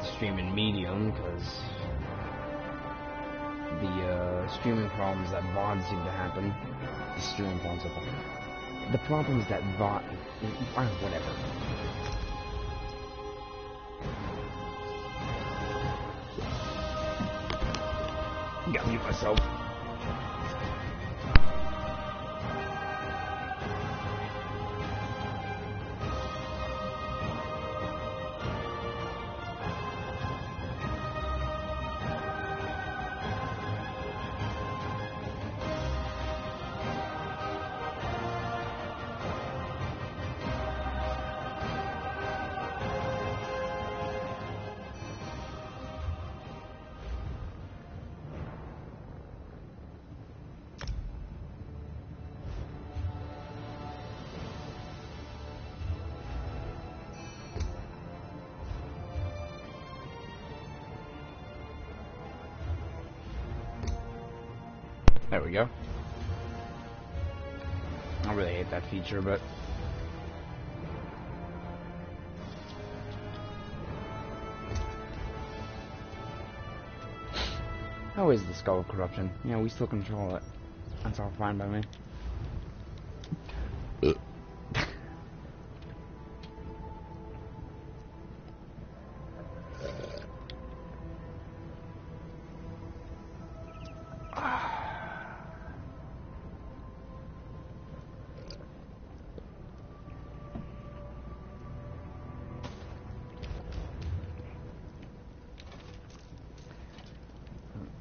the streaming medium, because the streaming problems that VOD seem to happen. The streaming problems the problems that VOD... whatever. Gotta mute myself. There we go. I really hate that feature, but... How is the Skull of Corruption? Yeah, we still control it. That's all fine by me.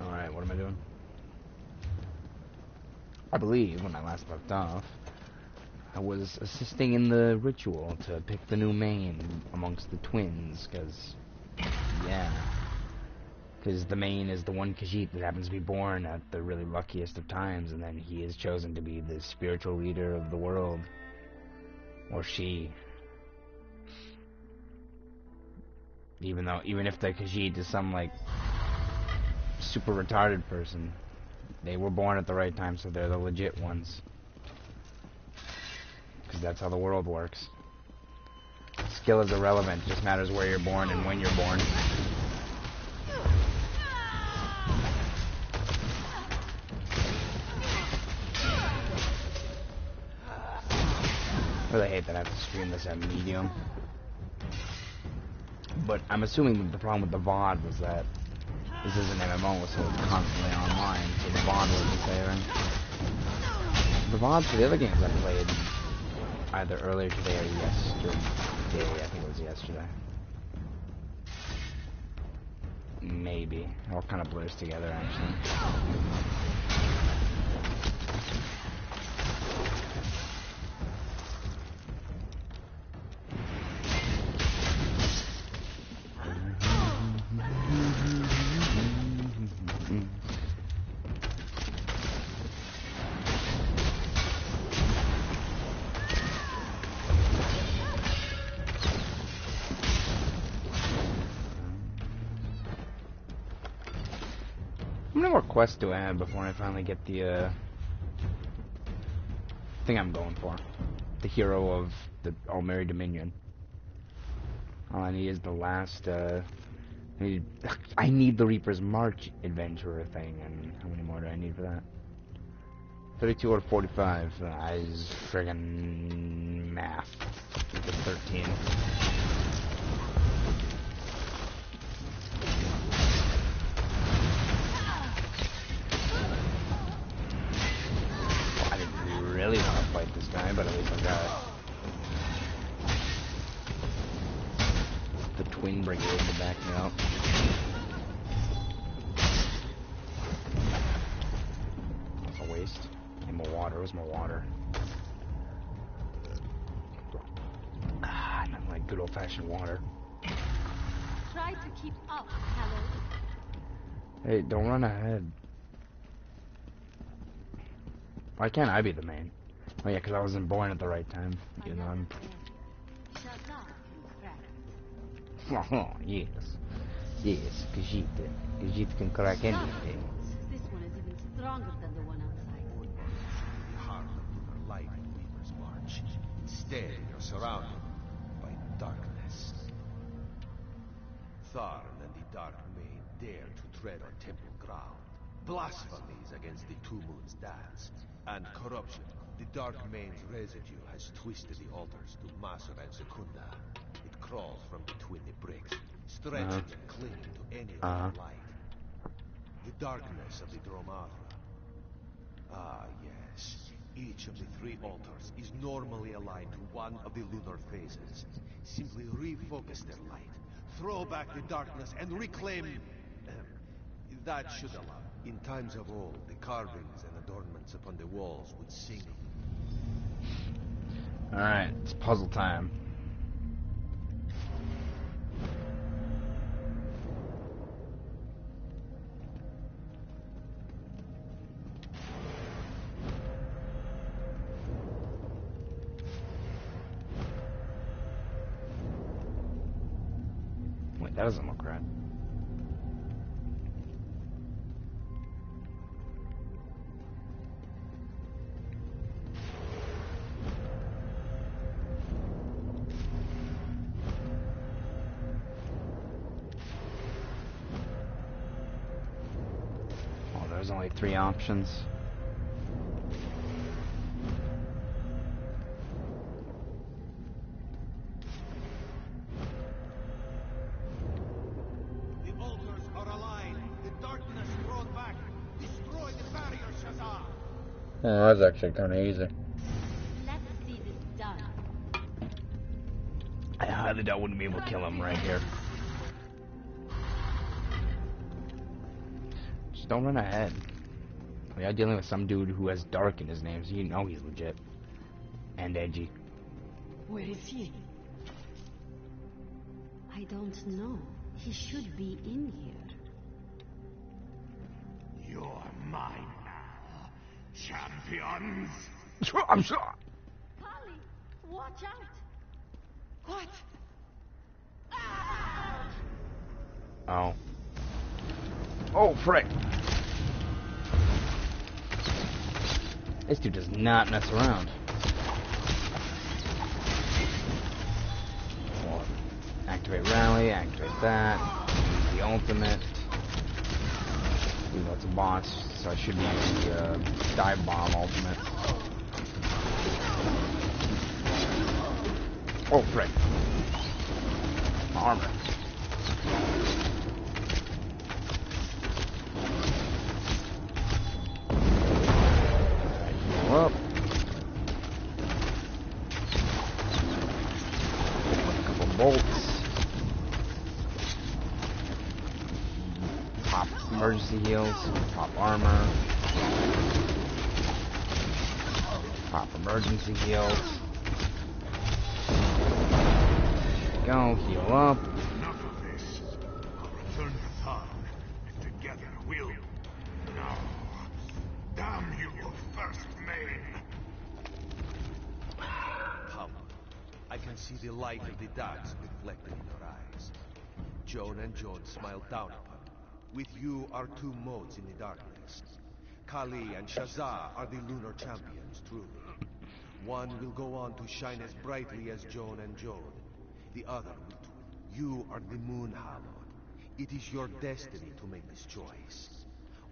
Alright, what am I doing? I believe, when I last left off, I was assisting in the ritual to pick the new main amongst the twins, because, yeah. Because the main is the one Khajiit that happens to be born at the really luckiest of times, and then he is chosen to be the spiritual leader of the world. Or she. Even if the Khajiit is some, like, super retarded person, they were born at the right time, so they're the legit ones. Because that's how the world works. Skill is irrelevant, it just matters where you're born and when you're born. I really hate that I have to stream this at medium. But I'm assuming that the problem with the VOD was that this is an MMO, so it's constantly online, so the VOD wasn't fairing. The VOD for the other games I played either earlier today or yesterday. I think it was yesterday. Maybe. It all kind of blurs together, actually. How many more quests do I have before I finally get the thing I'm going for? The hero of the Almeri Dominion. All I need is the last, I need the Reaper's March adventurer thing, and how many more do I need for that? 32 or 45, is friggin' math. It's 13. I didn't really want to fight this guy, but at least I got the Twin Brigade to back me up. That's a waste. And more water. Where's more water? Ah, not like good old-fashioned water. Try to keep up, Hallowed. Hey, don't run ahead. Why can't I be the main? Oh yeah, because I wasn't born at the right time. You know, I'm... Oh, yes. Yes, Khajiit. Khajiit can crack anything. This one is even stronger than the one outside. Harm your light in Reaper's March. Instead, you're surrounded by darkness. Tharn and the Dark Maid dare to tread on temple ground. Blasphemies against the Two Moons dance. And corruption. The Dark Main's residue has twisted the altars to Masur and Secunda. It crawls from between the bricks, stretching and clinging to any of the light. The darkness of the Dromara. Ah, yes. Each of the three altars is normally aligned to one of the lunar phases. Simply refocus their light, throw back the darkness, and reclaim... that should allow. In times of old, the carvings and adornments upon the walls would sing. Alright, it's puzzle time. Wait, that doesn't look right. Oh, there's only 3 options. Oh, that's actually kind of easy. Let's see this done. I highly doubt I wouldn't be able to kill him right here. Just don't run ahead. We are dealing with some dude who has dark in his name, so you know he's legit. And edgy. Where is he? I don't know. He should be in here. You're mine now, champions! I'm sorry. Kali, watch out! What? Oh. Oh, frick. This dude does not mess around. Well, activate rally, activate that. Use the ultimate. Even though it's a boss, so I should use the dive bomb ultimate. Oh, frick. My armor. Up. A couple bolts. Pop emergency heals. Pop armor. Pop emergency heals. Go, heal up. Enough of this. I'll return to Tharn, and together we'll... No. Damn you, First Main! Come. I can see the light of the darks reflected in your eyes. Joan and Joan smile down upon you. With you are 2 modes in the darkness. Kali and Shazza are the lunar champions, truly. One will go on to shine as brightly as Joan and Joan. The other will too. You are the Moon Hallowed. It is your destiny to make this choice.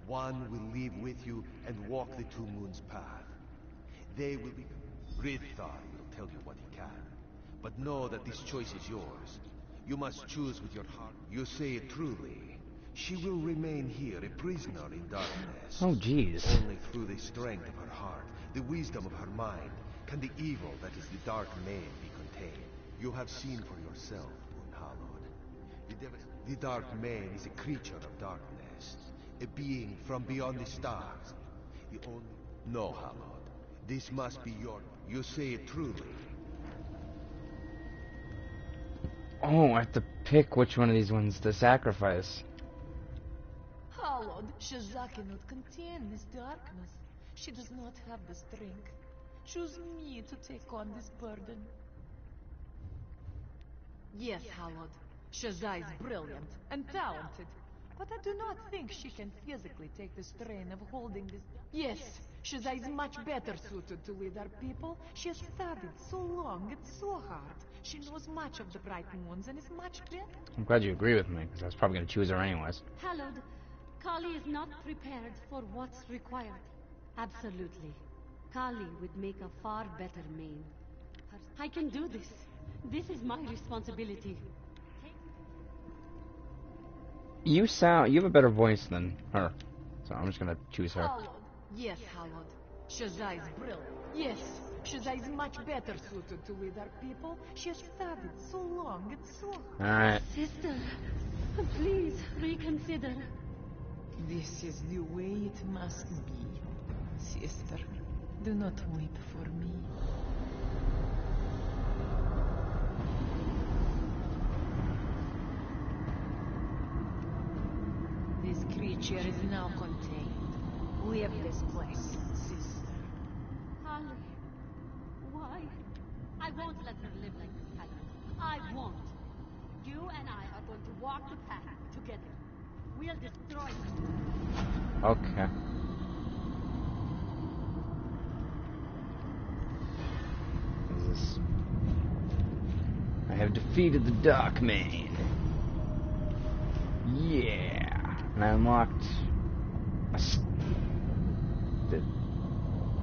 One will live with you and walk the 2 moons' path. They will be... Rithar will tell you what he can. But know that this choice is yours. You must choose with your heart. You say it truly. She will remain here, a prisoner in darkness. Oh, jeez. Only through the strength of her heart, the wisdom of her mind, can the evil that is the Dark Maid be contained. You have seen for yourself, Moonhallowed. The Dark Maid is a creature of darkness. A being from beyond the stars. The only... No, Hallowed. This must be your... You say it truly. Oh, I have to pick which one of these ones to sacrifice. Hallowed, Shazza cannot contain this darkness. She does not have the strength. Choose me to take on this burden. Yes, Hallowed. Shazza is brilliant and talented, but I do not think she can physically take the strain of holding this... Yes, Shiza is much better suited to lead our people. She has studied so long, it's so hard. She knows much of the Bright Moons and is much better. I'm glad you agree with me, because I was probably going to choose her anyways. Hallowed, Kali is not prepared for what's required. Absolutely. Kali would make a far better main. I can do this. This is my responsibility. You have a better voice than her, so I'm just going to choose her. Hallowed. Yes, Hallowed. Shiza is brilliant. Yes, Shiza is much better suited to lead our people. She has studied so long, it's so hard. Alright. Sister, please reconsider. This is the way it must be. Sister, do not weep for me. This creature is now contained. Leave this place, sister. Kali, why? I won't let her live like this, Kali. I won't. You and I are going to walk the path together. We'll destroy her. Okay. What is this? I have defeated the Dark Mane. Yeah. And I unlocked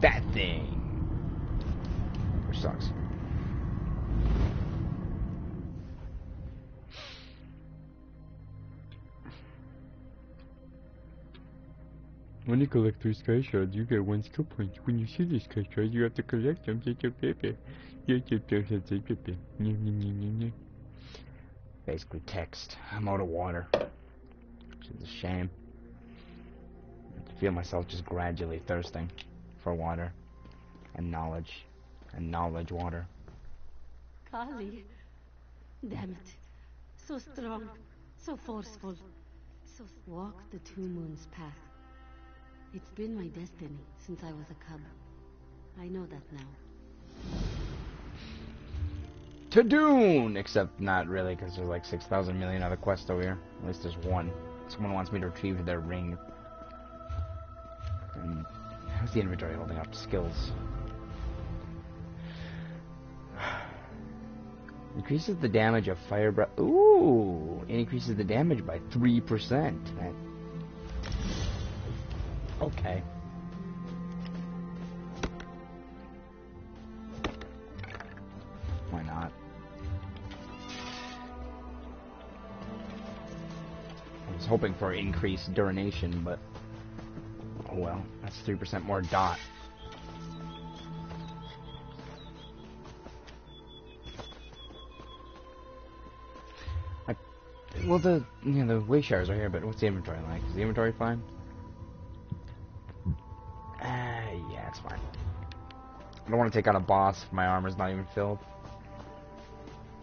that thing. Which sucks. When you collect 3 sky shards, you get 1 skill point. When you see these sky shards, you have to collect them. Basically text. I'm out of water. Which is a shame. I feel myself just gradually thirsting for water. And knowledge. And knowledge water. Kali. Damn it. So strong. So forceful. So walk the Two Moons path. It's been my destiny since I was a cub. I know that now. To Dune! Except not really, because there's like 6,000 million other quests over here. At least there's one. Someone wants me to retrieve their ring. And how's the inventory holding up? Skills. Increases the damage of fire breath. Ooh! It increases the damage by 3%. Okay. Why not? I was hoping for increased duration, but oh well. That's 3% more dot. Well, the way shards are here, but what's the inventory like? Is the inventory fine? Yeah, it's fine. I don't want to take out a boss if my armor's not even filled.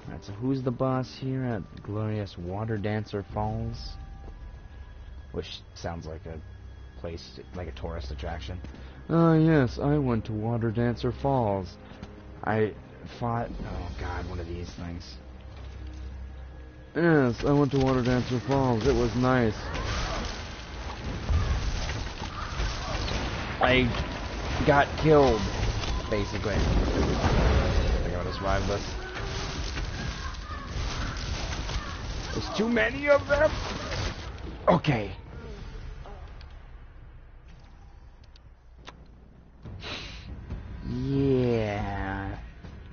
Alright, so who's the boss here at Glorious Water Dancer Falls? Which sounds like a place, like a tourist attraction. Oh yes, I went to Water Dancer Falls. I fought, oh god, one of these things. Yes, I went to Water Dancer Falls. It was nice. I got killed, basically. I think I'll just survive this. There's too many of them. Okay. Yeah.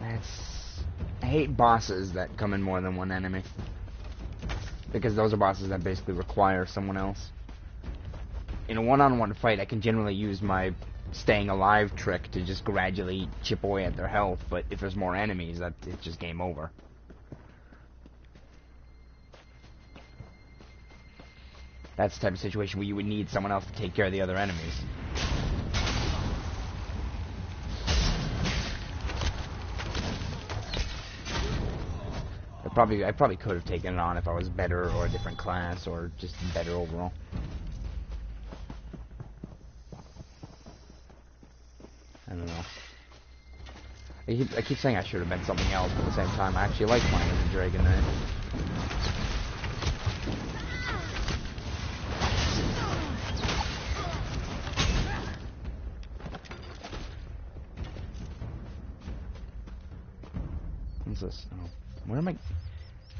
I hate bosses that come in more than one enemy. Because those are bosses that basically require someone else. In a one-on-one fight, I can generally use my staying alive trick to just gradually chip away at their health, but if there's more enemies, it's just game over. That's the type of situation where you would need someone else to take care of the other enemies. I probably could have taken it on if I was better or a different class or just better overall. I don't know. I keep saying I should have been something else, but at the same time, I actually like playing as a Dragon Knight. this? Oh, where am I?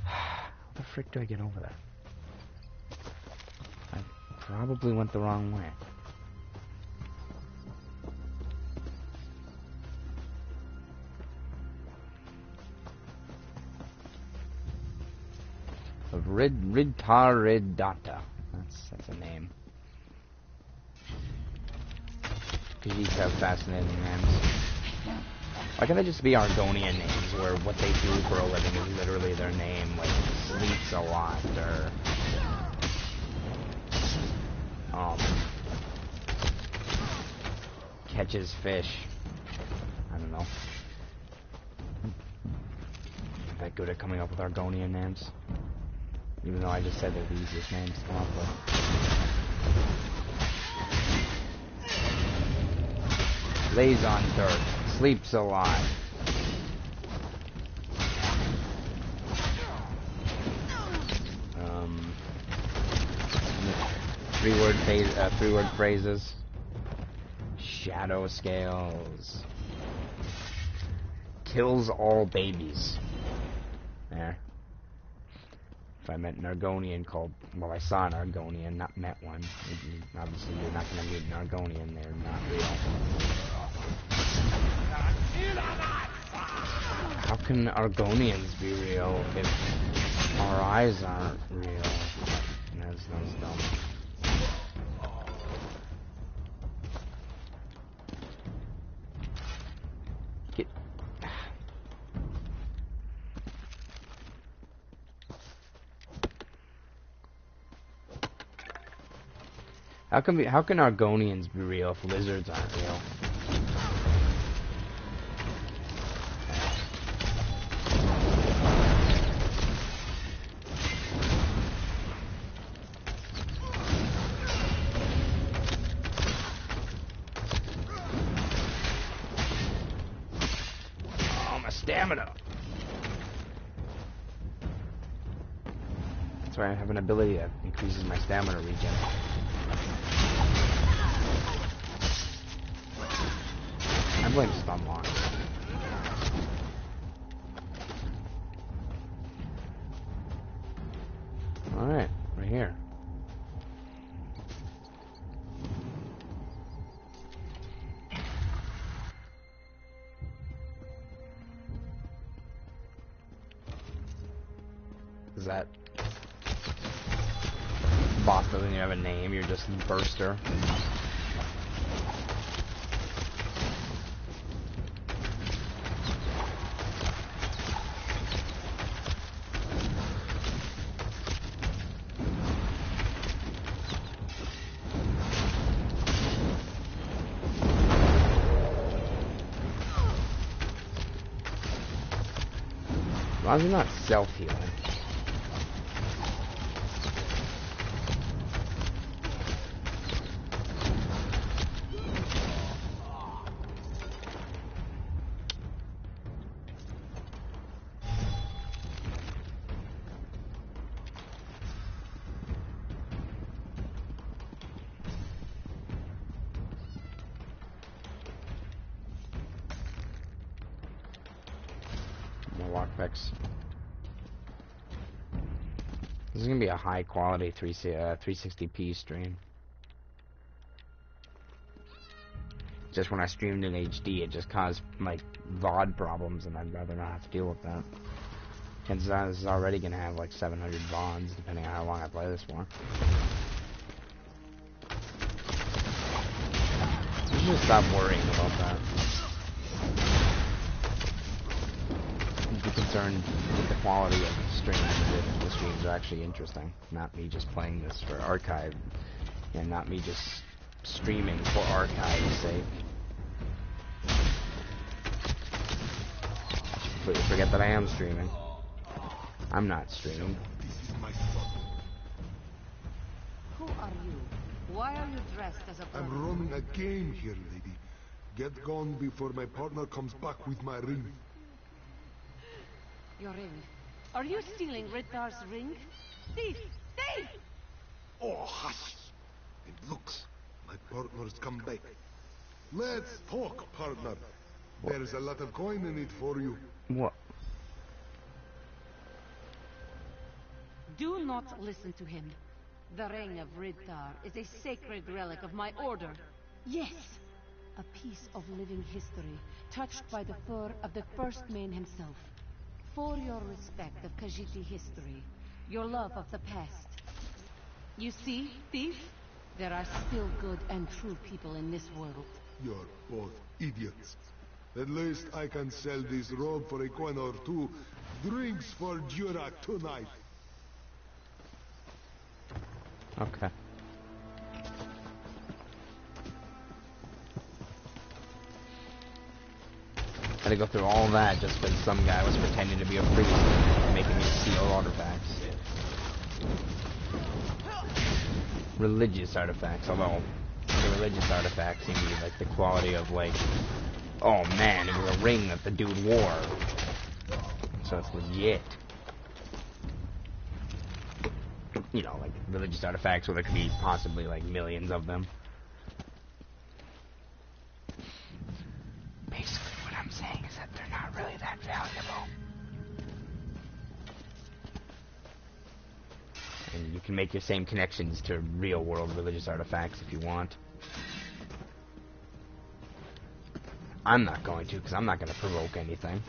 How the frick do I get over there? I probably went the wrong way. Ridtaridata. That's a name. Khajiits have fascinating names. Why can't they just be Argonian names, where what they do for a living is literally their name, like sleeps a lot, or catches fish. I don't know. Not that good at coming up with Argonian names. Even though I just said they're the easiest names to come up with. Lays on dirt. Sleeps a lot. Three-word phrases. Shadow scales. Kills all babies. There. If I met an Argonian called... Well, I saw an Argonian, not met one. Obviously, you're not going to meet an Argonian. They're not real. How can Argonians be real if our eyes aren't real? That's dumb. How can Argonians be real if lizards aren't real? Oh, my stamina. That's why I have an ability that increases my stamina regen. I blame Stunlock. Alright, right here. Is that... Boss doesn't even have a name, you're just Burster. Why is he not self-healing? More lockpicks. This is gonna be a high quality 360p stream. Just when I streamed in HD, it just caused like VOD problems, and I'd rather not have to deal with that. And this is already gonna have like 700 VODs, depending on how long I play this for. I should stop worrying about that. Be concerned with the quality of the streams if the streams are actually interesting, not me just playing this for archive, and not me just streaming for archive's sake. I should completely forget that I am streaming. I'm not streaming. This is my son. Who are you? Why are you dressed as a brother? I'm running a game here, lady. Get gone before my partner comes back with my ring. Your ring. Are you stealing Riddar's ring? Thief! Thief! Oh, hush! It looks my partner's come back. Let's talk, partner. There's a lot of coin in it for you. What? Do not listen to him. The ring of Ridtar is a sacred relic of my order. Yes, a piece of living history, touched by the fur of the first man himself. For your respect of Khajiiti history, your love of the past. You see, thief? There are still good and true people in this world. You're both idiots. At least I can sell this robe for a coin or two. Drinks for Jurak tonight. Okay. Had to go through all that just because some guy was pretending to be a priest and making me steal artifacts. Religious artifacts, although the religious artifacts seem to be like the quality of like, oh man, it was a ring that the dude wore. So it's legit. You know, like religious artifacts where there could be possibly like millions of them. Basically what I'm saying is that they're not really that valuable. And you can make your same connections to real world religious artifacts if you want. I'm not going to, because I'm not going to provoke anything.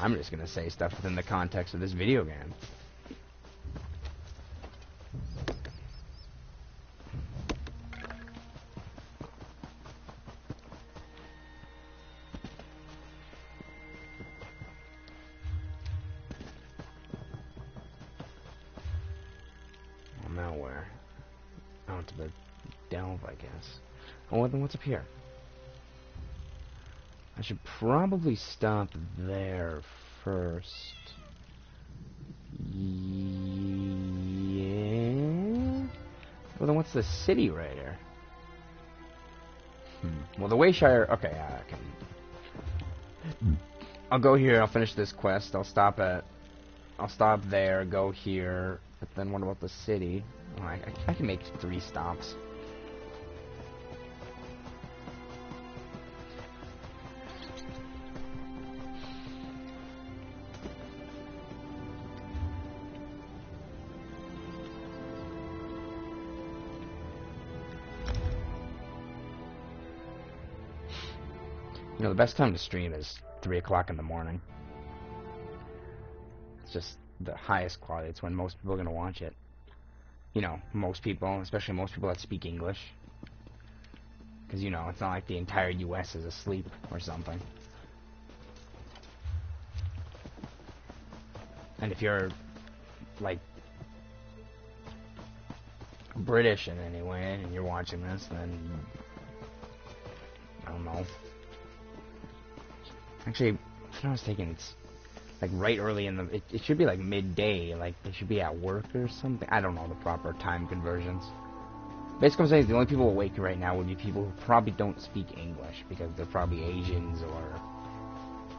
I'm just going to say stuff within the context of this video game. Oh, then what's up here? I should probably stop there first. Yeah. Well, then what's the city right here? Well, the Wayshire. Okay, I can. I'll go here. I'll finish this quest. I'll stop there. Go here. But then what about the city? Oh, I can make 3 stops. You know, the best time to stream is 3 o'clock in the morning. It's just the highest quality. It's when most people are going to watch it. You know, most people, especially most people that speak English. Because, you know, it's not like the entire US is asleep or something. And if you're, like, British in any way, and you're watching this, then, I don't know. Actually, I was thinking it's like right early in the. It should be like midday, like they should be at work or something. I don't know the proper time conversions. Basically, I'm saying the only people awake right now would be people who probably don't speak English because they're probably Asians or.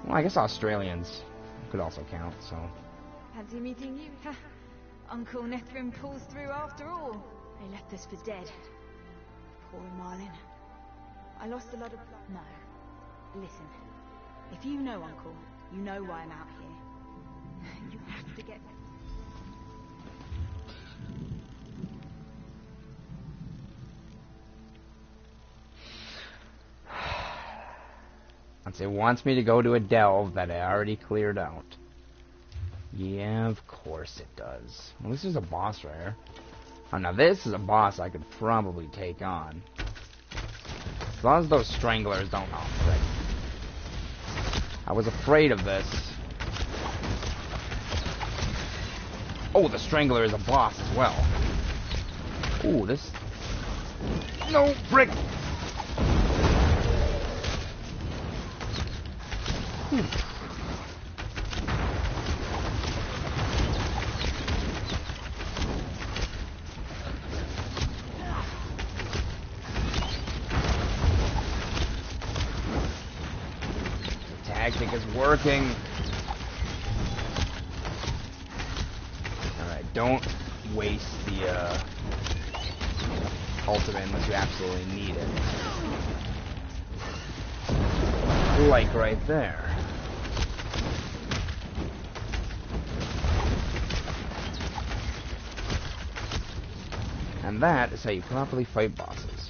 Well, I guess Australians could also count. So. Fancy meeting you? Uncle Nethrim pulls through after all. They left us for dead. Poor Marlin. I lost a lot of. No. Listen. If you know, Uncle, you know why I'm out here. You have to get... It wants me to go to a delve that I already cleared out. Yeah, of course it does. Well, this is a boss right here. Oh, now this is a boss I could probably take on. As long as those stranglers don't... Oh, right. I was afraid of this. Oh, the Strangler is a boss as well. Ooh, this... No, frick! Tactic is working. Alright, don't waste the ultimate unless you absolutely need it. Like right there. that is how you properly fight bosses.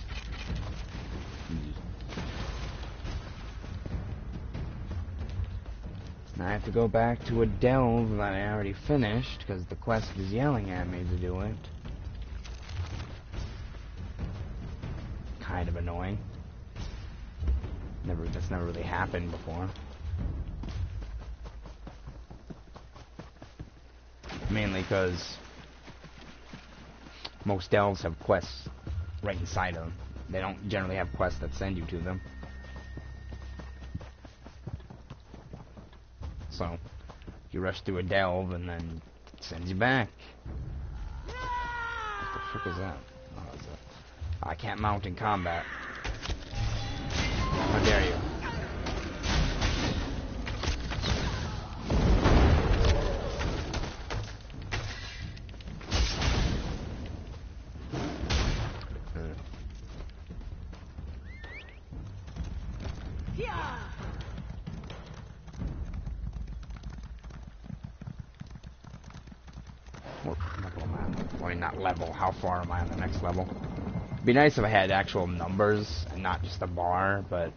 Now I have to go back to a delve that I already finished, because the quest is yelling at me to do it. Kind of annoying. That's never really happened before. Mainly because most delves have quests right inside them. They don't generally have quests that send you to them. So, you rush through a delve and then it sends you back. What the frick is that? Oh, that's it. I can't mount in combat. How dare you? How far am I on the next level? It'd be nice if I had actual numbers and not just a bar, but...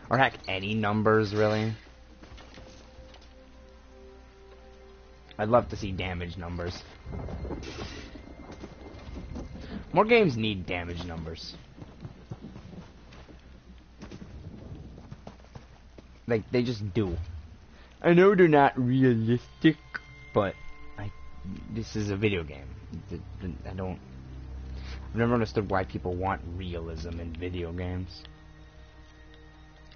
Or heck, any numbers, really. I'd love to see damage numbers. More games need damage numbers. Like, they just do. I know they're not realistic, but... This is a video game. I've never understood why people want realism in video games.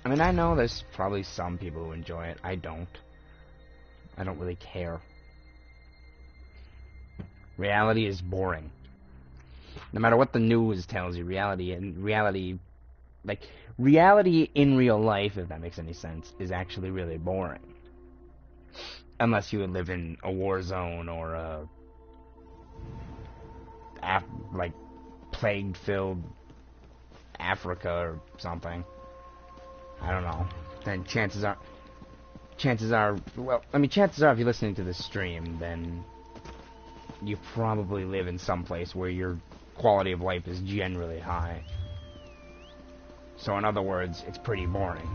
I mean, I know there's probably some people who enjoy it. I don't. I don't really care. Reality is boring. No matter what the news tells you, reality in real life, if that makes any sense, is actually really boring. Unless you live in a war zone or a plague-filled Africa or something. I don't know. Then chances are, well, I mean, chances are if you're listening to this stream, then you probably live in some place where your quality of life is generally high. So in other words, it's pretty boring.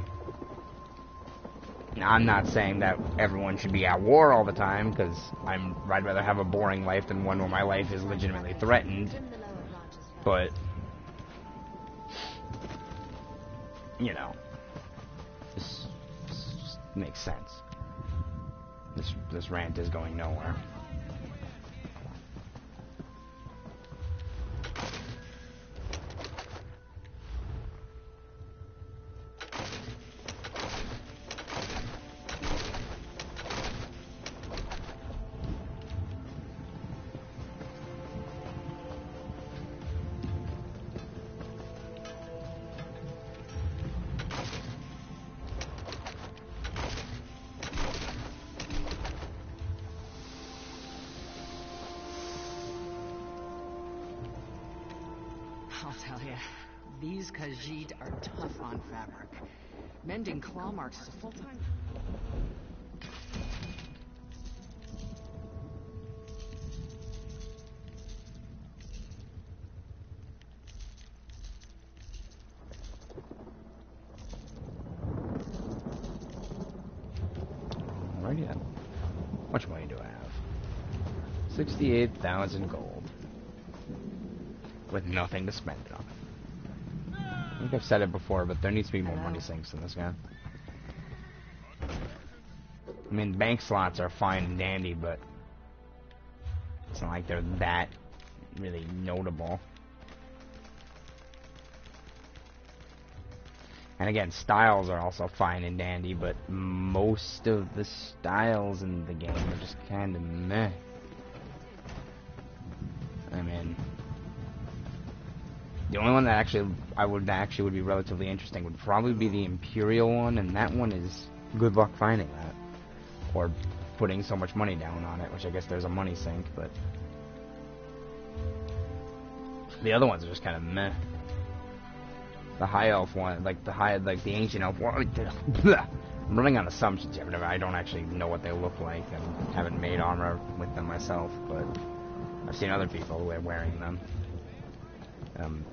Now, I'm not saying that everyone should be at war all the time, because I'd rather have a boring life than one where my life is legitimately threatened. But, you know, this makes sense. This rant is going nowhere. Khajiit are tough on fabric. Mending claw marks is a full-time... Alrighty then. How much money do I have? 68,000 gold. With nothing to spend it on. I think I've said it before, but there needs to be more money sinks in this game. I mean, bank slots are fine and dandy, but it's not like they're that really notable. And again, styles are also fine and dandy, but most of the styles in the game are just kind of meh. I mean... The only one that would be relatively interesting would probably be the Imperial one, and that one is good luck finding that. Or putting so much money down on it, which I guess there's a money sink, but... The other ones are just kind of meh. The High Elf one, like the Ancient Elf one... I'm running on assumptions here. I don't actually know what they look like, and haven't made armor with them myself, but... I've seen other people wearing them.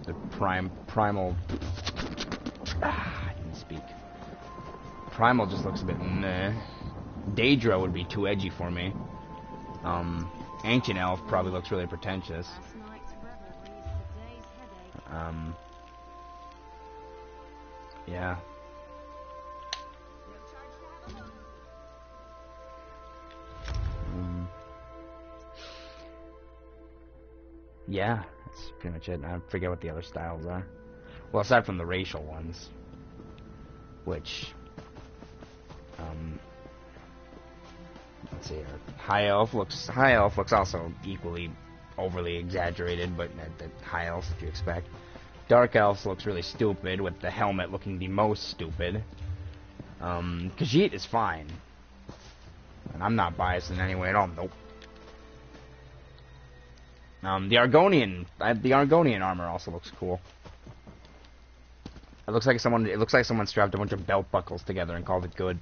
The primal. I didn't speak. Primal just looks a bit meh. Daedra would be too edgy for me. Ancient Elf probably looks really pretentious. Yeah. Yeah, that's pretty much it. I forget what the other styles are. Well, aside from the racial ones, which, let's see. High Elf looks also equally overly exaggerated, but the High Elf that you expect. Dark Elf looks really stupid, with the helmet looking the most stupid. Khajiit is fine, and I'm not biased in any way at all. Nope. The Argonian armor also looks cool. It looks like someone strapped a bunch of belt buckles together and called it good.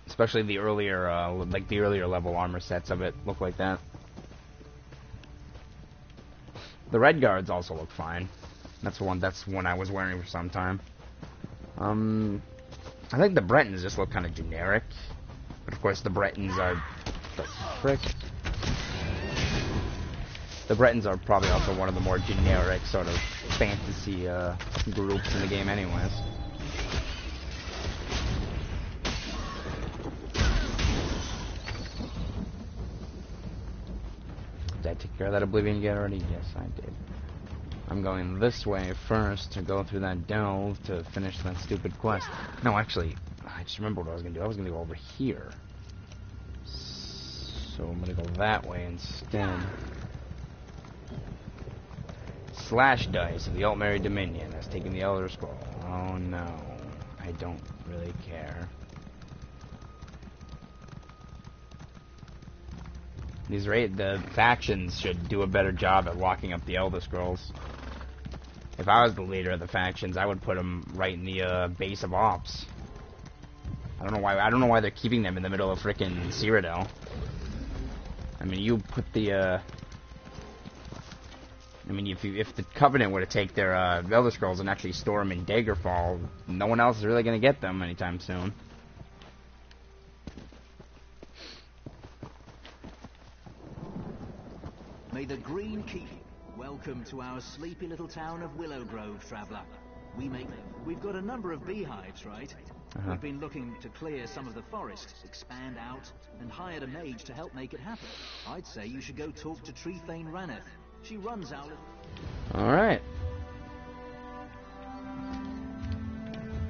Especially the earlier level armor sets of it look like that. The Red Guards also look fine. That's one I was wearing for some time. I think the Bretons just look kind of generic, but of course the Bretons are. The frick? The Bretons are probably also one of the more generic sort of fantasy groups in the game anyways. Did I take care of that Oblivion Gate already? Yes, I did. I'm going this way first to go through that delve to finish that stupid quest. No, actually, I just remembered what I was going to do. I was going to go over here. So I'm going to go that way instead. Slash Dice of the Altmerry Dominion has taken the Elder Scroll. Oh no, I don't really care. The factions should do a better job at locking up the Elder Scrolls. If I was the leader of the factions, I would put them right in the base of Ops. I don't know why they're keeping them in the middle of frickin' Cyrodiil. I mean, you put the, I mean, if the Covenant were to take their, Elder Scrolls and actually store them in Daggerfall, no one else is really gonna get them anytime soon. May the green keep you. Welcome to our sleepy little town of Willowgrove, traveler. We've got a number of beehives, right? We've been looking to clear some of the forest, expand out, and hired a mage to help make it happen. I'd say you should go talk to Trethane Raneth. She runs our little... Alright.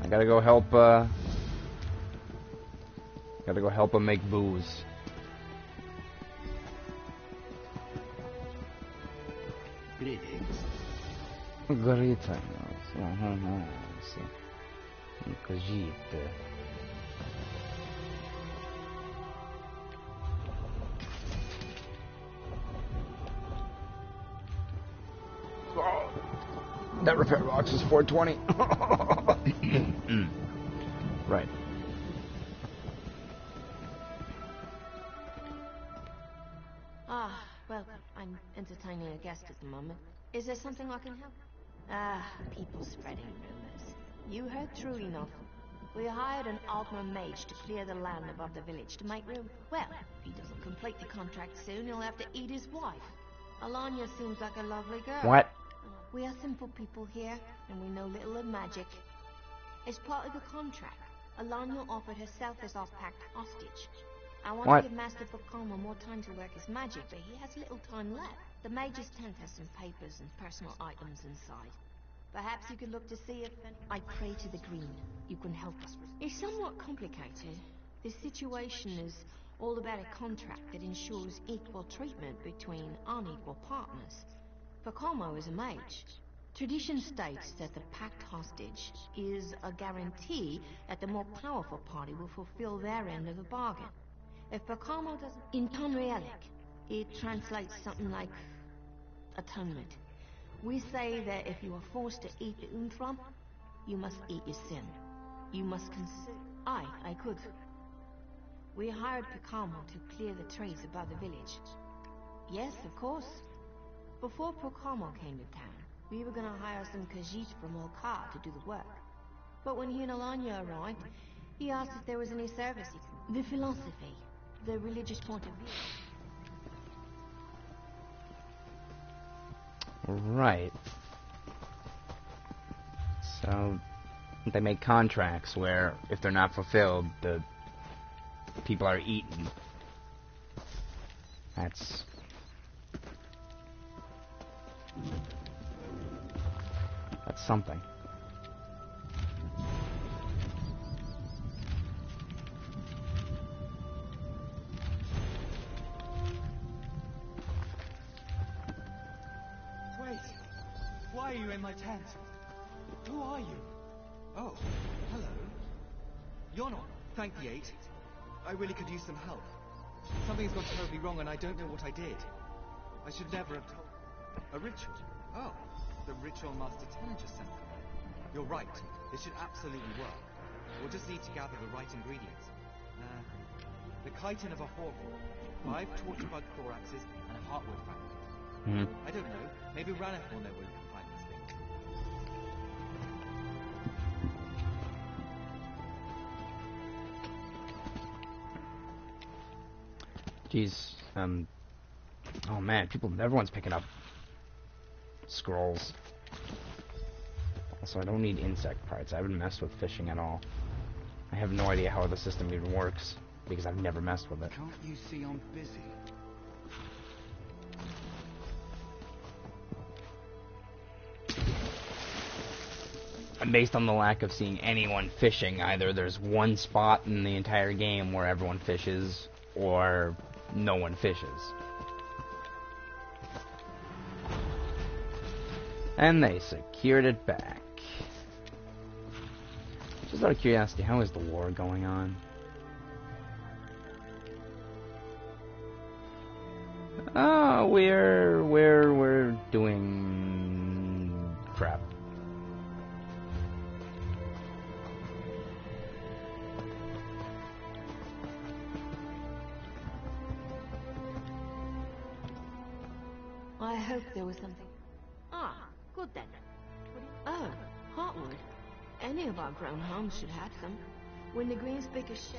I gotta go help, him make booze. Greetings. Greetings. Khajiit. Oh, that repair box is 420. Right. Ah, welcome. I'm entertaining a guest at the moment. Is there something I can help? People spreading rumors. You heard true enough. We hired an Altmer mage to clear the land above the village to make room. Well, if he doesn't complete the contract soon, he'll have to eat his wife. Alanya seems like a lovely girl. What? We are simple people here, and we know little of magic. As part of the contract, Alanya offered herself as our pact hostage. I want to give Master Pakoma more time to work his magic, but he has little time left. The mage's tent has some papers and personal items inside. Perhaps you could look to see if... I pray to the Green. You can help us. It's somewhat complicated. This situation is all about a contract that ensures equal treatment between unequal partners. Pakoma is a mage. Tradition states that the pact hostage is a guarantee that the more powerful party will fulfill their end of the bargain. If Pakoma doesn't... In Tonrielic, it translates something like atonement. We say that if you are forced to eat the Unthrump, you must eat your sin. You must consider... I could. We hired Picamo to clear the trees above the village. Yes, of course. Before Picamo came to town, we were gonna hire some Khajiit from Olkar to do the work. But when he and Alanya arrived, he asked if there was any service. The philosophy, the religious point of view. Right. So they make contracts where if they're not fulfilled, the people are eaten. That's something. Wait! Why are you in my tent? Who are you? Oh, hello. You're not. Thank the eight. I really could use some help. Something's gone terribly wrong and I don't know what I did. I should never have told... A ritual? Oh, the ritual Master Teller just sent for me. You're right. This should absolutely work. We'll just need to gather the right ingredients. The chitin of a hornwall, 5 torchbug thoraxes, and a heartwood fragment. I don't know. Maybe Raneth will know where we can find these things. Jeez, oh man, everyone's picking up scrolls. Also, I don't need insect parts. I haven't messed with fishing at all. I have no idea how the system even works, because I've never messed with it. Can't you see I'm busy? And based on the lack of seeing anyone fishing, either there's one spot in the entire game where everyone fishes, or no one fishes. And they secured it back. Just out of curiosity, how is the war going on? Oh, we're doing crap. I hope there was something. Ah, good then. Oh, heartwood. Any of our grown homes should have some. When the greenspeakers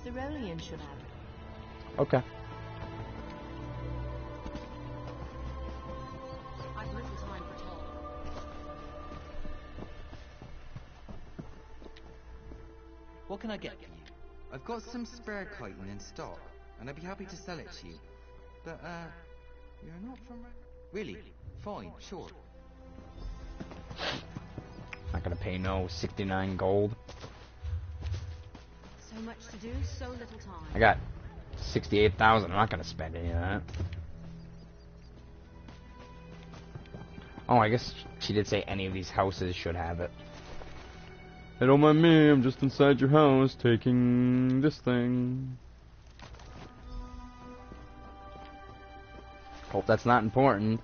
Cerulean should have it. Okay. I've little time for talk. What can I get for you? I've got some spare chitin in stock, and I'd be happy to sell it to you. But, you're not from... Really? Fine, sure. Not gonna pay no 69 gold. So much to do, so little time. I got 68,000. I'm not gonna spend any of that. Oh, I guess she did say any of these houses should have it. Hey, don't mind me, I'm just inside your house taking this thing. Hope that's not important.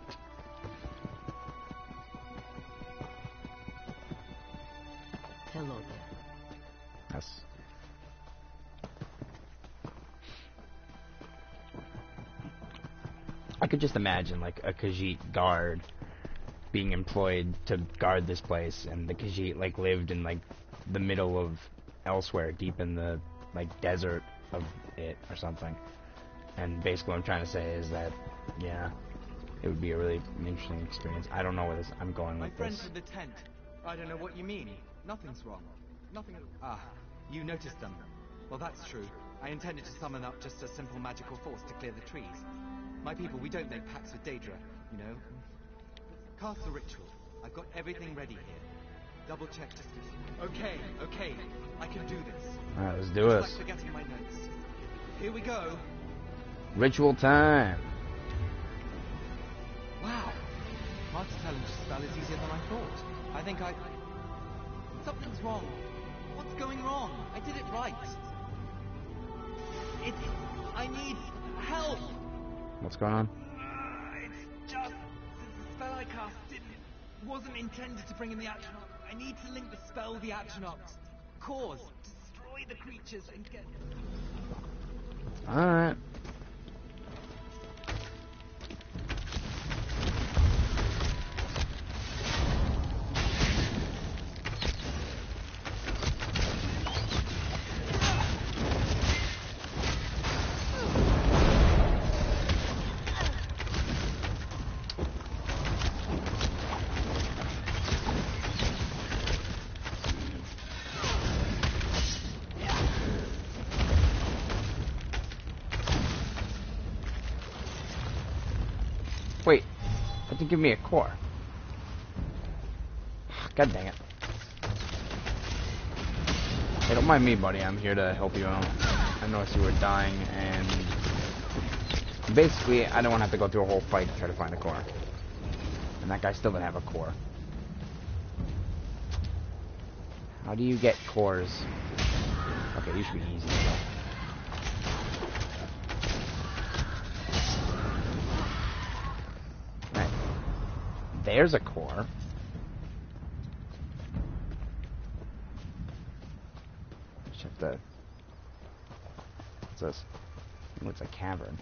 Hello there. Yes. I could just imagine like a Khajiit guard being employed to guard this place, and the Khajiit like lived in like the middle of elsewhere, deep in the like desert of it or something. And basically what I'm trying to say is that, yeah, it would be a really interesting experience. I don't know where I'm going with this. My friends with the tent. I don't know what you mean. Nothing's wrong. Nothing... Ah, you noticed them. Well, that's true. I intended to summon up just a simple magical force to clear the trees. My people, we don't make pacts with Daedra, you know. Cast the ritual. I've got everything ready here. Double check just... Okay, I can do this. Alright, let's do this. Like forgetting my notes. Here we go. Ritual time. Wow. Master Talon's spell is easier than I thought. I think something's wrong. What's going wrong? I did it right. I need help. What's going on? It's just the spell I cast wasn't intended to bring in the Atronach. I need to link the spell with the Atronach. Cause, destroy slay the creatures and get... Alright. Wait, that didn't give me a core. God dang it. Hey, don't mind me, buddy. I'm here to help you out. I noticed you were dying, and basically, I don't want to have to go through a whole fight to try to find a core. And that guy still didn't have a core. How do you get cores? Okay, you should be easy. Right. There's a core. Just have to... What's this? Oh, it's a cavern.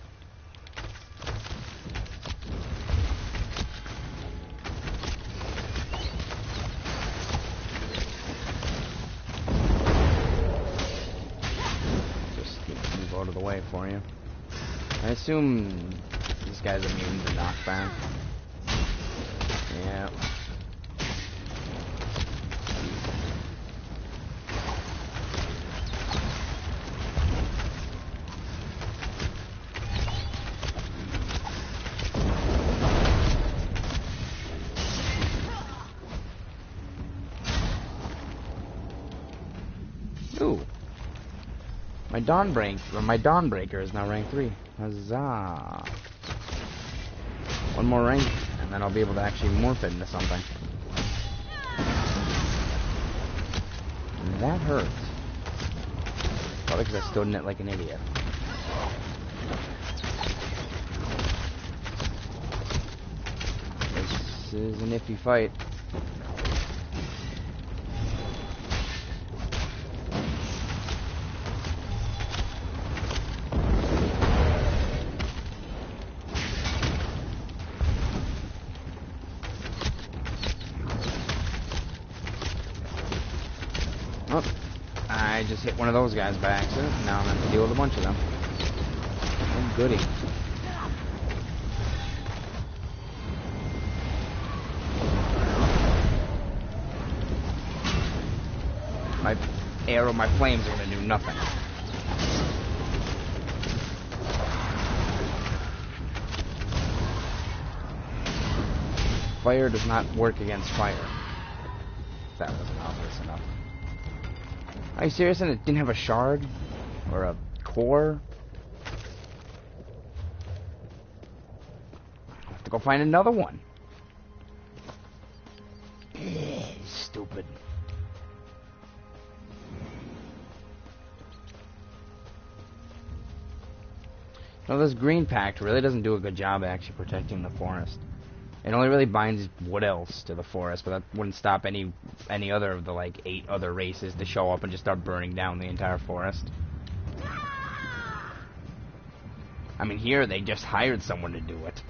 Out of the way for you. I assume this guy's immune to knockback. Yeah. Ooh. My Dawnbreaker is now rank 3. Huzzah! One more rank, and then I'll be able to actually morph it into something. And that hurts. Probably because I stood in it like an idiot. This is an iffy fight. I just hit one of those guys by accident. Now I'm going to have to deal with a bunch of them. Oh, goody. My flames are going to do nothing. Fire does not work against fire. That wasn't obvious enough. Are you serious? And it didn't have a shard? Or a core? I have to go find another one. Stupid. No, this green pact really doesn't do a good job of actually protecting the forest. It only really binds Wood Elves to the forest, but that wouldn't stop any other of the, like, 8 other races to show up and just start burning down the entire forest. I mean, here, they just hired someone to do it.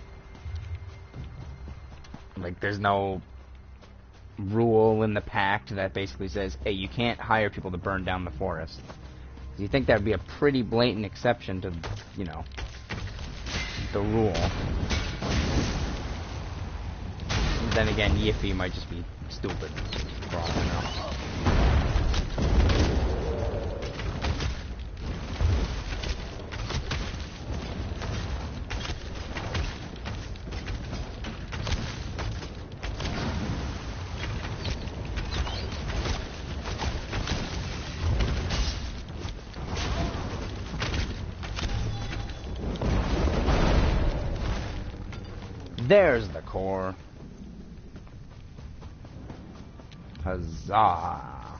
Like, there's no rule in the pact that basically says, hey, you can't hire people to burn down the forest. You think that would be a pretty blatant exception to, you know, the rule. Then again, Yiffy might just be stupid, for all I know. There's the core. Huzzah!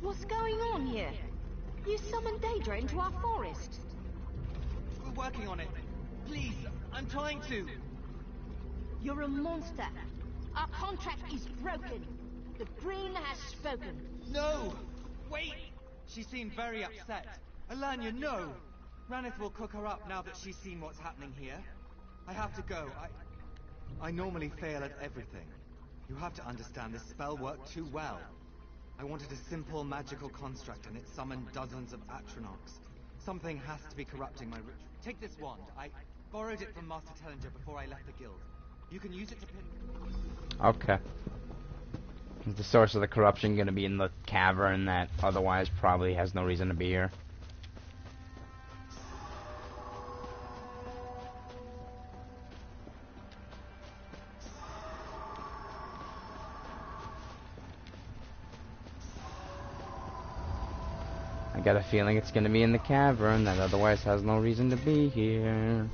What's going on here? You summoned Daedra into our forest. We're working on it. Please, I'm trying to. You're a monster. Our contract is broken. The Green has spoken. No! Wait! She seemed very upset. Alanya, no! Ranith will cook her up now that she's seen what's happening here. I have to go. I normally fail at everything. You have to understand, this spell worked too well. I wanted a simple magical construct and it summoned dozens of Atronachs. Something has to be corrupting my ritual. Take this wand. I borrowed it from Master Tellinger before I left the guild. You can use it to pin... Okay. Is the source of the corruption going to be in the cavern that otherwise probably has no reason to be here? I got a feeling it's going to be in the cavern that otherwise has no reason to be here.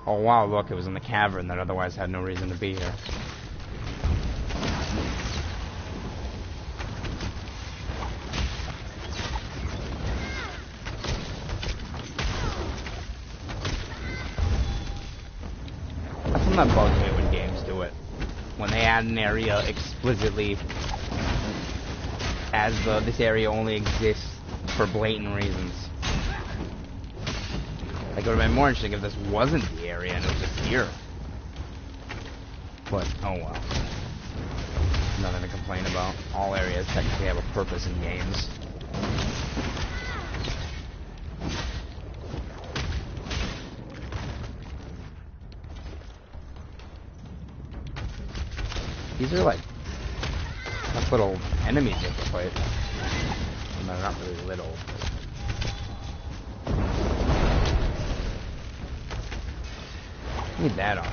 Oh wow, look, it was in the cavern that otherwise had no reason to be here. That's not bugs me when games do it. When they add an area explicitly as this area only exists for blatant reasons. Like, it would have been more interesting if this wasn't the area and it was just here. But, oh well. Nothing to complain about. All areas technically have a purpose in games. These are like tough little enemies you have to fight. And they're not really little. Need that on.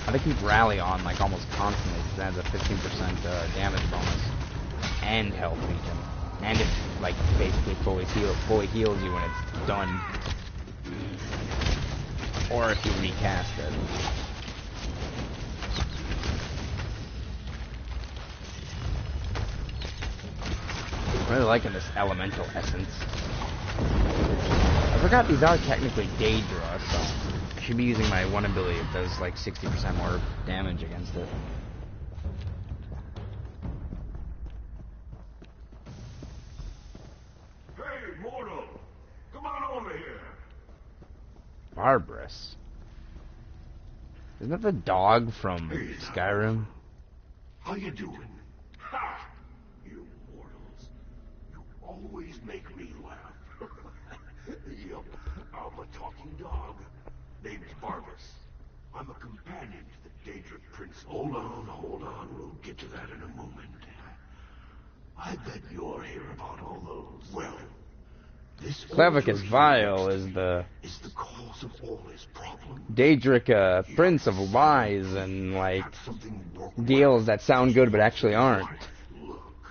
I keep rally on like almost constantly because that has a 15% damage bonus and health regen, and it like basically fully heals you when it's done, or if you recast it. I'm really liking this elemental essence. I forgot these are technically Daedra, so I should be using my one ability that does like 60% more damage against it. Hey, mortal! Come on over here! Barbarous. Isn't that the dog from Skyrim? How you doing? Ha! You mortals. You always make me laugh. Yup, I'm a talking dog. Name's Barbas. I'm a companion to the Daedric Prince. Hold on. We'll get to that in a moment. I bet you're here about all those. Well, this Clavicus Vile is the cause of all his problems. Daedric Prince of Lies and like deals that sound good but actually aren't. Look,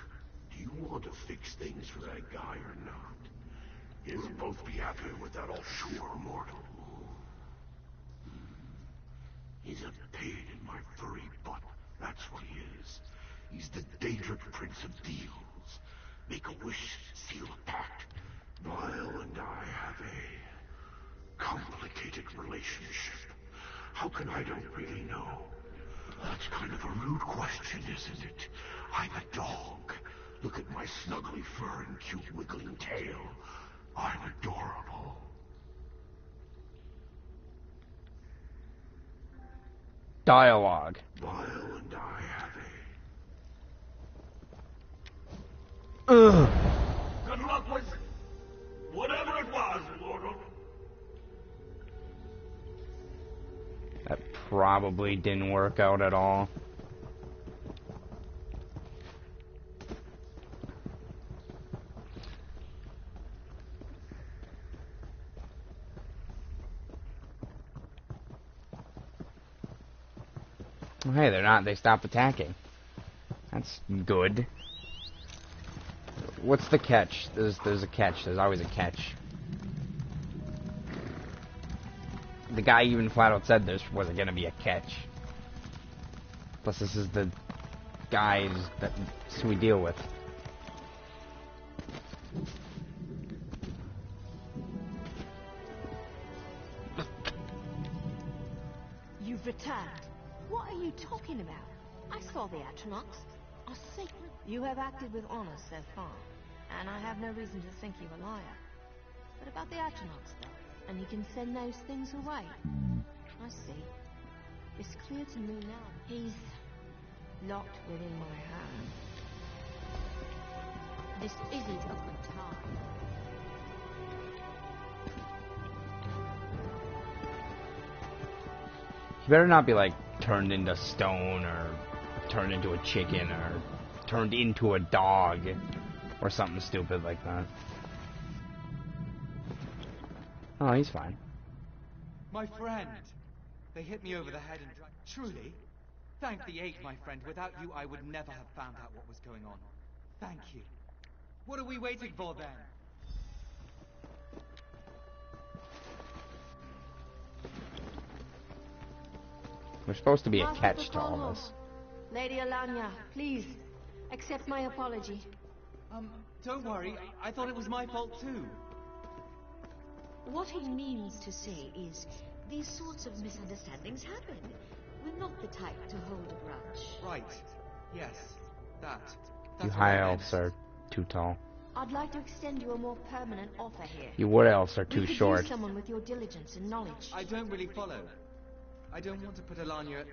do you want to fix things for that guy or not? You'll both be happier with that, I'll sure, mortal. He's a pain in my furry butt. That's what he is. He's the Daedric Prince of Deals. Make a wish, seal a pact. Vile and I have a complicated relationship. How can I don't really know? That's kind of a rude question, isn't it? I'm a dog. Look at my snuggly fur and cute wiggling tail. I'm adorable. Dialogue. Vile and I have Ugh. Good luck with whatever it was, mortal. That probably didn't work out at all. Well, hey, they're not. They stopped attacking. That's good. What's the catch? There's a catch. There's always a catch. The guy even flat out said there wasn't gonna be a catch. Plus, this is the guys that we deal with. You've returned. What are you talking about? I saw the Atronachs. Are sacred. You have acted with honor so far, and I have no reason to think you a liar. But about the Atronachs, though, and he can send those things away. I see. It's clear to me now. He's locked within my hand. This isn't a good time. You better not be, like, turned into stone, or turned into a chicken, or turned into a dog, or something stupid like that. Oh, he's fine. My friend! They hit me over the head and truly? Thank the Eight, my friend. Without you, I would never have found out what was going on. Thank you. What are we waiting for, then? There's supposed to be a catch to all this. Lady Alanya, please, accept my apology. Don't worry. I thought it was my fault, too. What he means to say is, these sorts of misunderstandings happen. We're not the type to hold a grudge. Right. Yes. That's You high elves are too tall. I'd like to extend you a more permanent offer here. You wood elves are too We could short. use someone with your diligence and knowledge. I don't really follow. I don't want to put Alanya...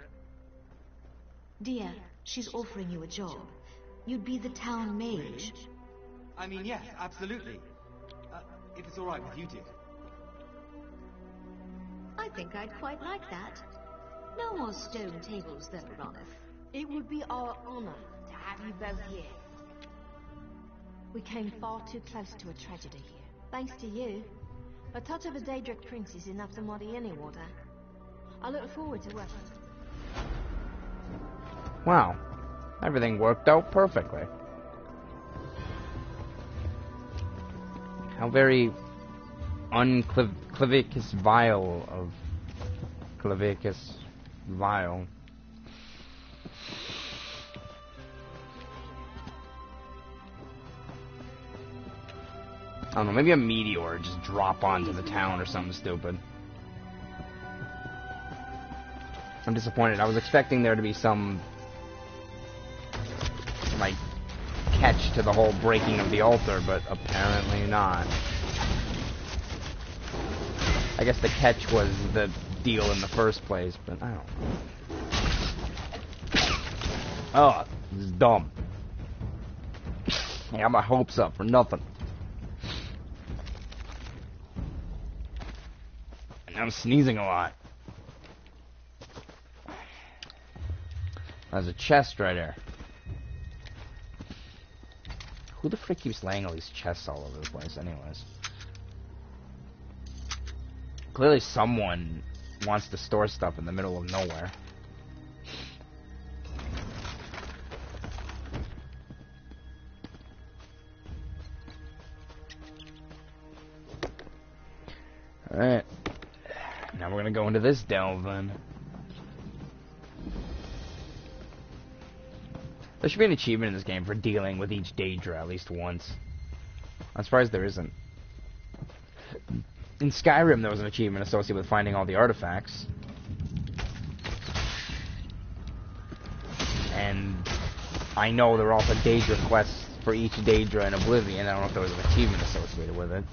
Dear, she's offering you a job. You'd be the town mage. Really? I mean, yes, absolutely. If it's all right with you, dear. I think I'd quite like that. No more stone tables, though, Ranulf. It would be our honor to have you both here. We came far too close to a tragedy here. Thanks to you, a touch of a Daedric prince is enough to muddy any water. I look forward to working. Wow. Everything worked out perfectly. How very Clavicus vile of Clavicus vile. I don't know, maybe a meteor just drop onto the town or something stupid. I'm disappointed. I was expecting there to be some, like, catch to the whole breaking of the altar, but apparently not. I guess the catch was the deal in the first place, but I don't know. Oh, this is dumb. I got my hopes up for nothing. And I'm sneezing a lot. There's a chest right there. Who the frick keeps laying all these chests all over the place anyways? Clearly someone wants to store stuff in the middle of nowhere. Alright. Now we're gonna go into this delve then. There should be an achievement in this game for dealing with each Daedra at least once. I'm surprised there isn't. In Skyrim, there was an achievement associated with finding all the artifacts. And I know there are also Daedra quests for each Daedra in Oblivion. I don't know if there was an achievement associated with it.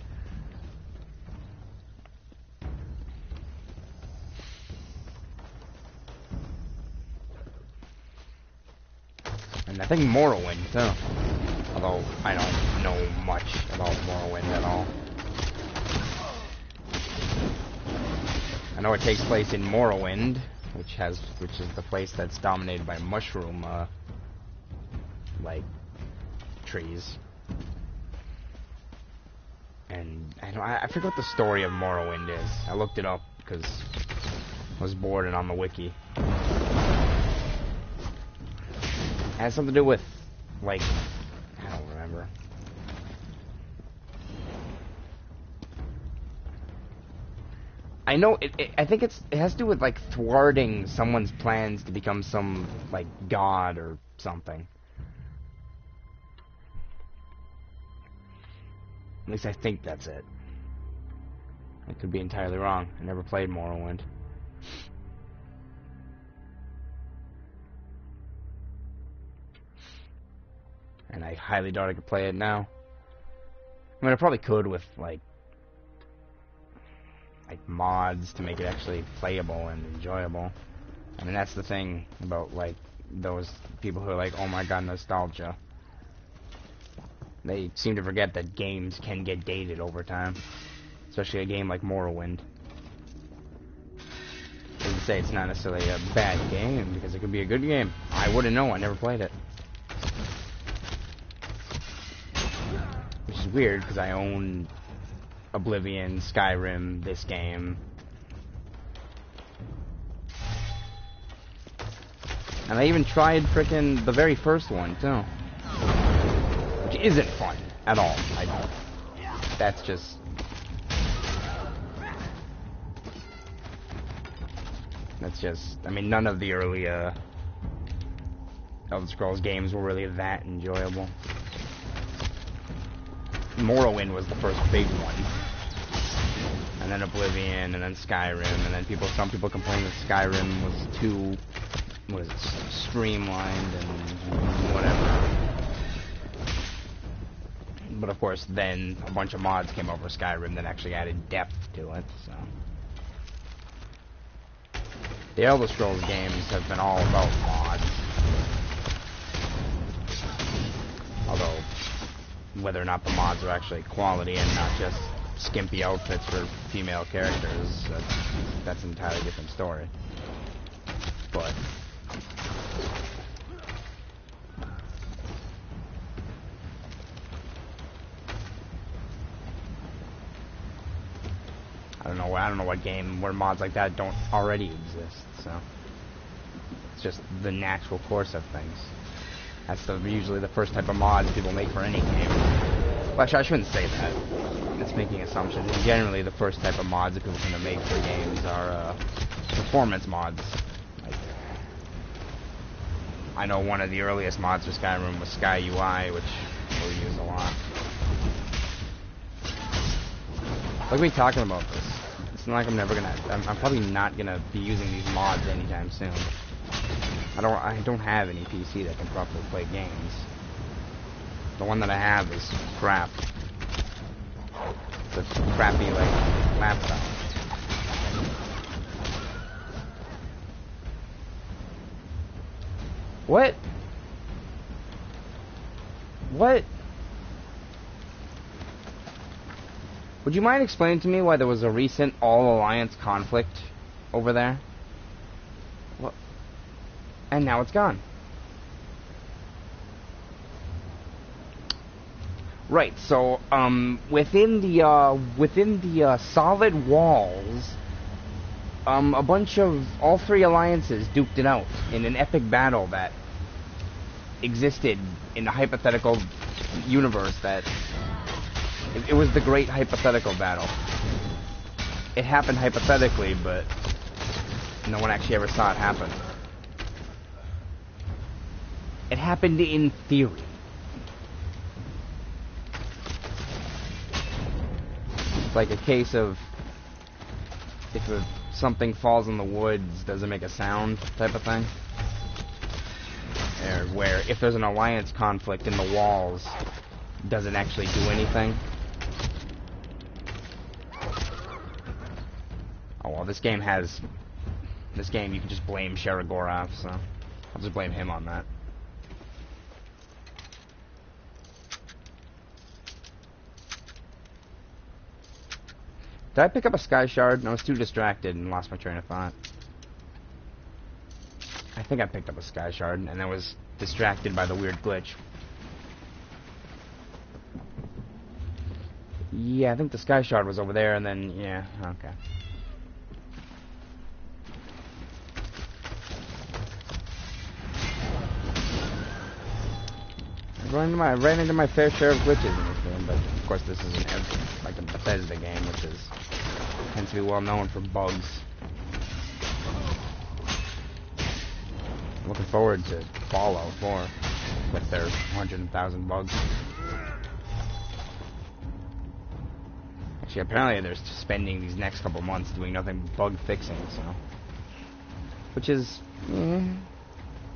And I think Morrowind, too. Although, I don't know much about Morrowind at all. I know it takes place in Morrowind, which is the place that's dominated by mushroom, like, trees. And I forget what the story of Morrowind is. I looked it up because I was bored and on the wiki. It has something to do with, like, I don't remember. I know I think it has to do with, like, thwarting someone's plans to become some, like, god or something. At least I think that's it. I could be entirely wrong. I never played Morrowind. and I highly doubt I could play it now. I mean, I probably could with, like mods to make it actually playable and enjoyable. I mean, that's the thing about, like, those people who are like, oh my god, nostalgia. They seem to forget that games can get dated over time. Especially a game like Morrowind. I would say it's not necessarily a bad game, because it could be a good game. I wouldn't know, I never played it. Which is weird, because I own Oblivion, Skyrim, this game. And I even tried frickin' the very first one, too. Which isn't fun at all. That's just... I mean, none of the early, Elder Scrolls games were really that enjoyable. Morrowind was the first big one. And then Oblivion, and then Skyrim, and then some people complained that Skyrim was too... streamlined and whatever. But of course, then a bunch of mods came over Skyrim that actually added depth to it, so... The Elder Scrolls games have been all about mods. Although, whether or not the mods are actually quality and not just skimpy outfits for female characters, that's an entirely different story. But... I don't know what game where mods like that don't already exist, so it's just the natural course of things. That's usually the first type of mods people make for any game. Well, actually, I shouldn't say that. It's making assumptions. Generally, the first type of mods that people tend to make for games are performance mods. Like, I know one of the earliest mods for Skyrim was Sky UI, which we'll use a lot. Look at me talking about this. It's not like I'm probably not gonna be using these mods anytime soon. I don't have any PC that can properly play games. The one that I have is crap. It's a crappy, like, laptop. What? What? Would you mind explaining to me why there was a recent all-alliance conflict over there? What? And now it's gone. Right, so, within the solid walls, a bunch of all three alliances duked it out in an epic battle that existed in a hypothetical universe that... It was the great hypothetical battle. It happened hypothetically, but no one actually ever saw it happen. It happened in theory. It's like a case of if something falls in the woods, does it make a sound type of thing? Or where if there's an alliance conflict in the walls, does it actually do anything? Oh well, this game you can just blame Sheragorov, so I'll just blame him on that. Did I pick up a Sky Shard? No, I was too distracted and lost my train of thought. I think I picked up a Sky Shard and I was distracted by the weird glitch. Yeah, I think the Sky Shard was over there and then, yeah, okay. I ran into my fair share of glitches in this game, but of course this isn't like a Bethesda game, which tends to be well known for bugs. I'm looking forward to Fallout 4 with their 100,000 bugs. Actually, apparently they're spending these next couple months doing nothing but bug fixing, so... Which is...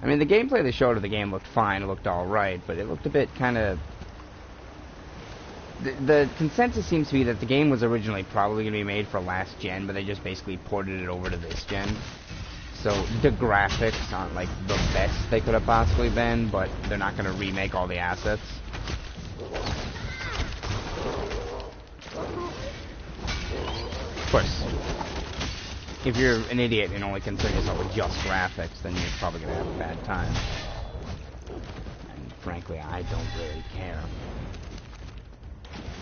I mean, the gameplay they showed of the game looked fine. It looked alright, but it looked a bit kind of... The consensus seems to be that the game was originally probably going to be made for last gen, but they just basically ported it over to this gen. So the graphics aren't like the best they could have possibly been, but they're not going to remake all the assets. Of course, if you're an idiot and only concern yourself with just graphics, then you're probably going to have a bad time. And frankly, I don't really care.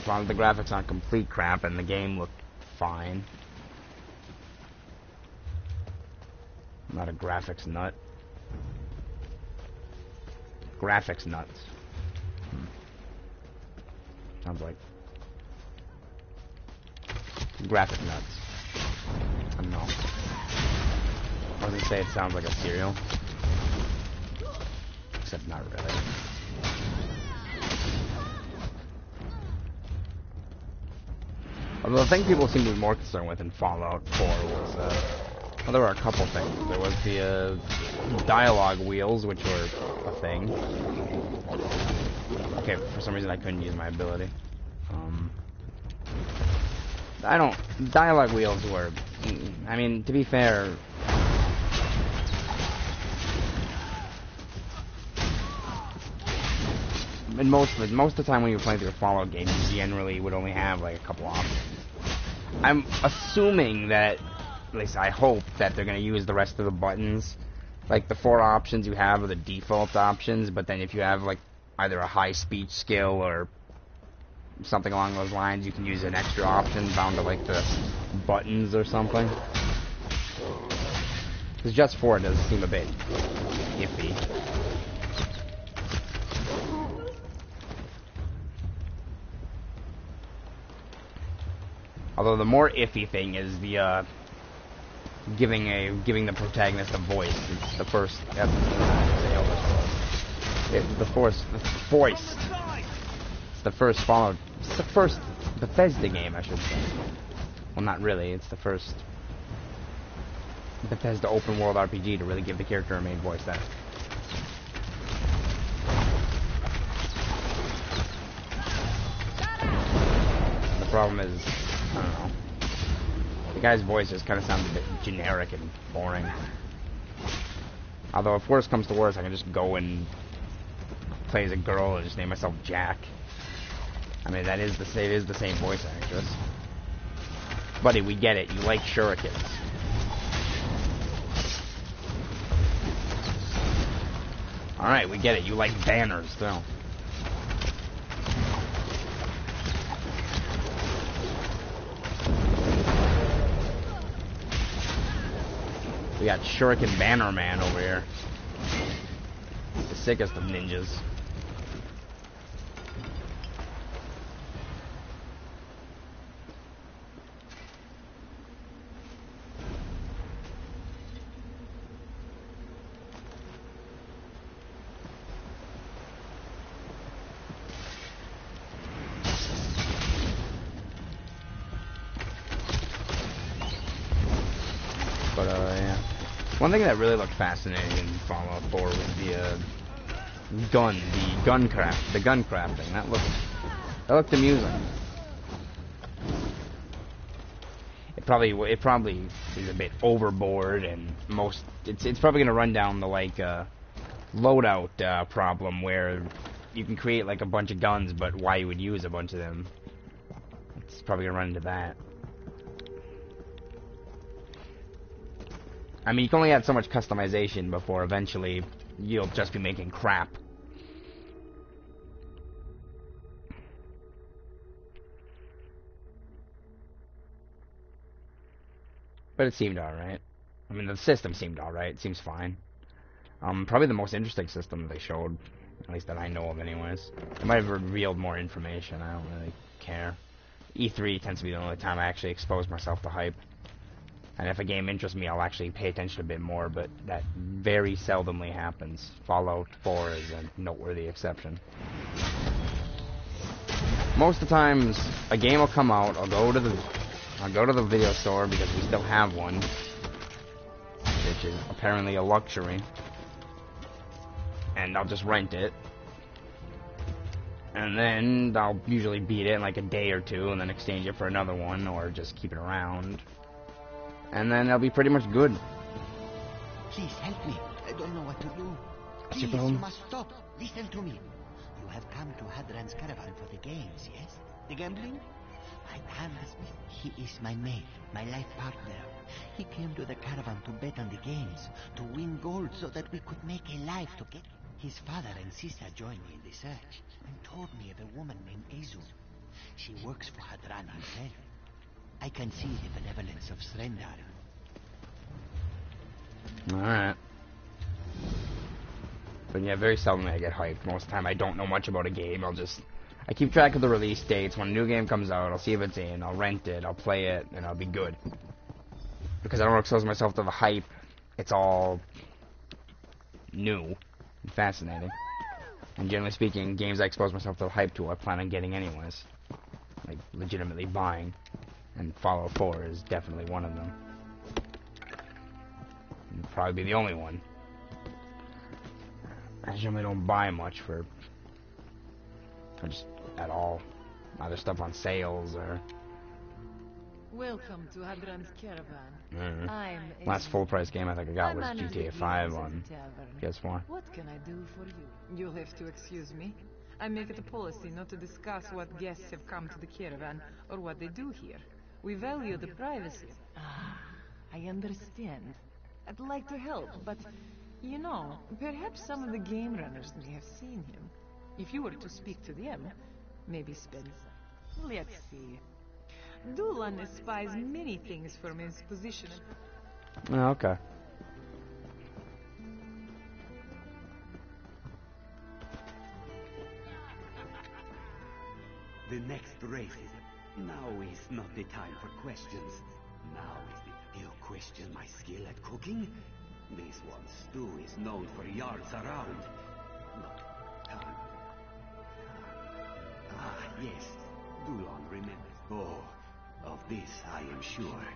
As long as the graphics aren't complete crap and the game looked fine. I'm not a graphics nut. Graphics nuts. Sounds like graphic nuts. I don't know. I was gonna say it sounds like a cereal. Except not really. Although the thing people seem to be more concerned with in Fallout 4 was, well, there were a couple things. There was the dialogue wheels, which were a thing. Okay, for some reason I couldn't use my ability. Dialogue wheels were, I mean, to be fair, and most of the time when you're playing through a Fallout game, you generally would only have like a couple options. I'm assuming that, at least I hope, that they're going to use the rest of the buttons. Like the 4 options you have are the default options, but then if you have like either a high speech skill or something along those lines, you can use an extra option bound to like the buttons or something. Because just 4 does seem a bit iffy. Although the more iffy thing is the giving the protagonist a voice. It's the first voice. It's the first Fallout. It's the first Bethesda game, I should say. Well, not really. It's the first Bethesda open world RPG to really give the character a main voice. That. The problem is, I don't know. The guy's voice just kind of sounds a bit generic and boring. Although, if worse comes to worse, I can just go and play as a girl and just name myself Jack. I mean, it is the same voice actress. Buddy, we get it. You like shurikens. Alright, we get it. You like banners, too. We got Shuriken Banner Man over here. The sickest of ninjas. Yeah. One thing that really looked fascinating in Fallout 4 was the gun crafting. That looked amusing. It probably is a bit overboard, and it's probably gonna run down the like loadout problem where you can create like a bunch of guns, but why you would use a bunch of them? It's probably gonna run into that. I mean, you can only add so much customization before eventually you'll just be making crap. But it seemed alright. I mean, the system seemed alright. It seems fine. Probably the most interesting system they showed, at least that I know of anyways. They might have revealed more information. I don't really care. E3 tends to be the only time I actually expose myself to hype. And if a game interests me, I'll actually pay attention a bit more, but that very seldomly happens. Fallout 4 is a noteworthy exception. Most of the times, a game will come out, I'll go to the video store because we still have one, which is apparently a luxury. and I'll just rent it. And then I'll usually beat it in like a day or two and then exchange it for another one or just keep it around. And then I'll be pretty much good. Please help me. I don't know what to do. Please, you must stop. Listen to me. You have come to Hadran's caravan for the games, yes? The gambling? My Thomas, he is my mate, my life partner. He came to the caravan to bet on the games, to win gold so that we could make a life together. His father and sister joined me in the search and told me of a woman named Ezu. She works for Hadran himself. I can see the benevolence of Srendar. Alright. But yeah, very seldom I get hyped. Most of the time I don't know much about a game. I keep track of the release dates. When a new game comes out, I'll see if it's in, I'll rent it, I'll play it, and I'll be good. Because I don't expose myself to the hype. It's all new and fascinating. And generally speaking, games I expose myself to the hype to, I plan on getting anyways. Like, legitimately buying. And Fallout 4 is definitely one of them. And probably be the only one. I generally don't buy much for just at all. Either stuff on sales or... Welcome to Hadran's caravan. Last full price game I think I got was GTA 5 on PS4. What can I do for you? You'll have to excuse me. I make it a policy not to discuss what guests have come to the caravan or what they do here. We value the privacy. Ah, I understand. I'd like to help, but, you know, perhaps some of the game runners may have seen him. If you were to speak to them, maybe Spencer. Let's see. Dulan espies many things from his position. Oh, okay. The next race is... Now is not the time for questions. Now is the... You question my skill at cooking? This one stew is known for yards around. Not time. Ah, yes. Dulan remembers. Oh, of this I am sure.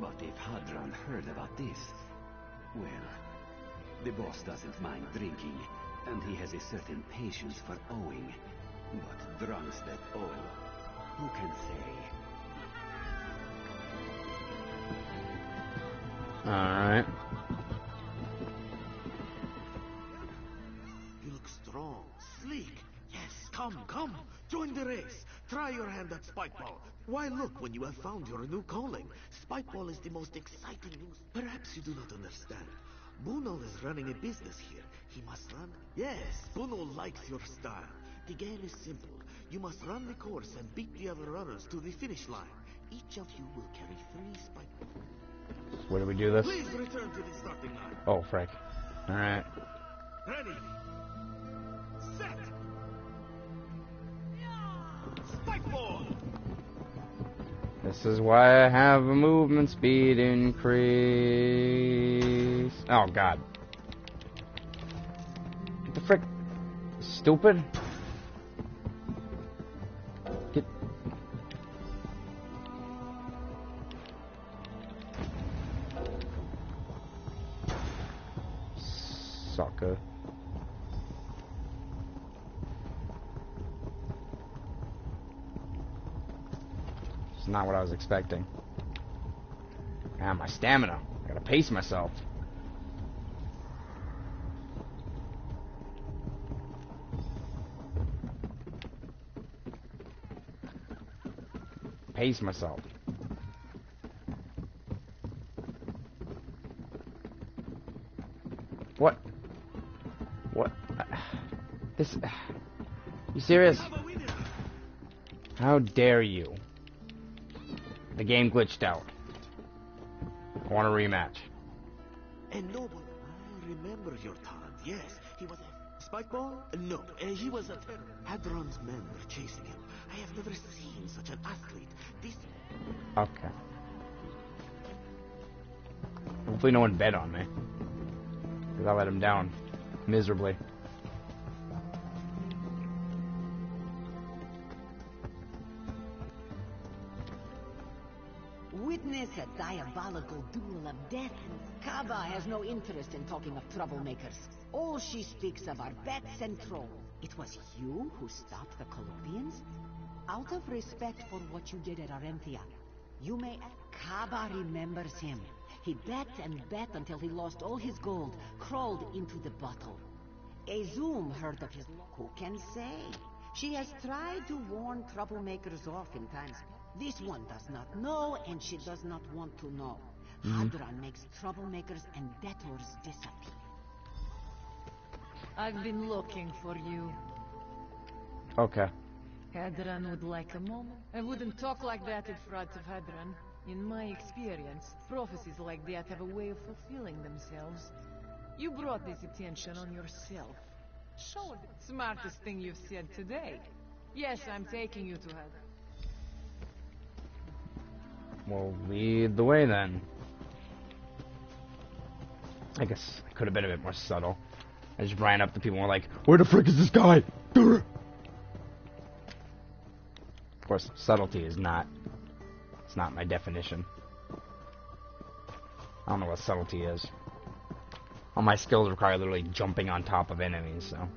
But if Hadran heard about this... Well, the boss doesn't mind drinking, and he has a certain patience for owing. But drunks that oil, who can say? Alright. You look strong, sleek. Yes, come. Join the race. Try your hand at Spikeball. Why look when you have found your new calling? Spikeball is the most exciting news. Perhaps you do not understand. Bunal is running a business here. He must run. Yes, Bunal likes your style. The game is simple. You must run the course and beat the other runners to the finish line. Each of you will carry 3 Spikeballs. Where do we do this? Please return to the starting line. Oh, frick. Alright. Ready. Set. Spikeball. This is why I have a movement speed increase. Oh, God. What the frick? Stupid? Get... Sucker. It's not what I was expecting. Ah, my stamina. I gotta pace myself. Pace myself. What? What? This... You serious? How dare you? The game glitched out. I want a rematch. And Noble, I remember your talent. Yes, he was a Spikeball? No, he was a terror. Hadron's men were chasing him. I have never seen such an athlete. This... Okay. Hopefully no one bet on me. Because I let him down. Miserably. Witness a diabolical duel of death. Kaba has no interest in talking of troublemakers. All she speaks of are bets and trolls. It was you who stopped the Colovians? Out of respect for what you did at Arenthia, you may... Kaba remembers him. He bet and bet until he lost all his gold, crawled into the bottle. Azum heard of his... Who can say? She has tried to warn troublemakers off in times. This one does not know, and she does not want to know. Hadron makes troublemakers and debtors disappear. I've been looking for you. Okay. Hadron would like a moment. I wouldn't talk like that in front of Hadron. In my experience, prophecies like that have a way of fulfilling themselves. You brought this attention on yourself. Show the smartest thing you've said today. Yes, I'm taking you to Hadron. Well, lead the way then. I guess I could have been a bit more subtle. I just ran up to people and were like, "Where the frick is this guy?" Of course, subtlety is not... It's not my definition. I don't know what subtlety is. All my skills require literally jumping on top of enemies, so...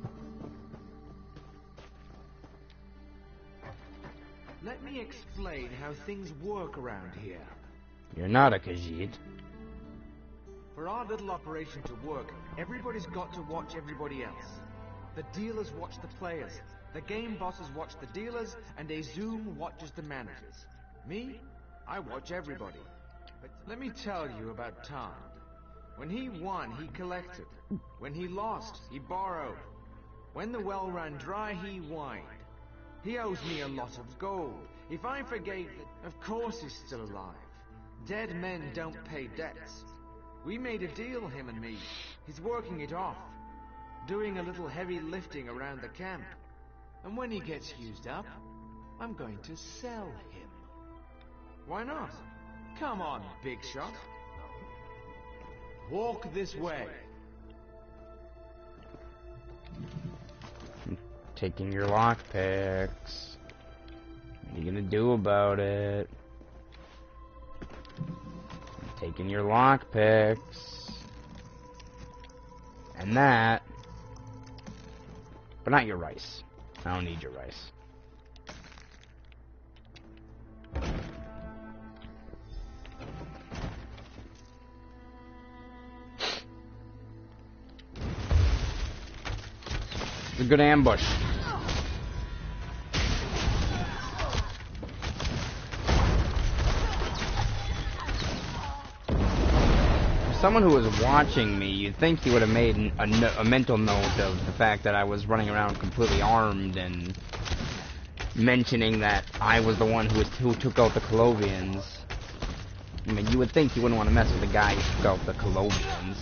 Let me explain how things work around here. You're not a Khajiit. For our little operation to work, everybody's got to watch everybody else. The dealers watch the players, the game bosses watch the dealers, and Azum watches the managers. Me? I watch everybody. But let me tell you about Tand. When he won, he collected. When he lost, he borrowed. When the well ran dry, he whined. He owes me a lot of gold. If I forgave it, of course he's still alive. Dead men don't pay debts. We made a deal, him and me. He's working it off. Doing a little heavy lifting around the camp. And when he gets used up, I'm going to sell him. Why not? Come on, big shot. Walk this way. Taking your lockpicks. What are you gonna do about it? Taking your lockpicks. And that. But not your rice. I don't need your rice. It's a good ambush. Someone who was watching me, you'd think he would have made a mental note of the fact that I was running around completely armed and mentioning that I was the one who took out the Colovians. I mean, you would think he wouldn't want to mess with the guy who took out the Colovians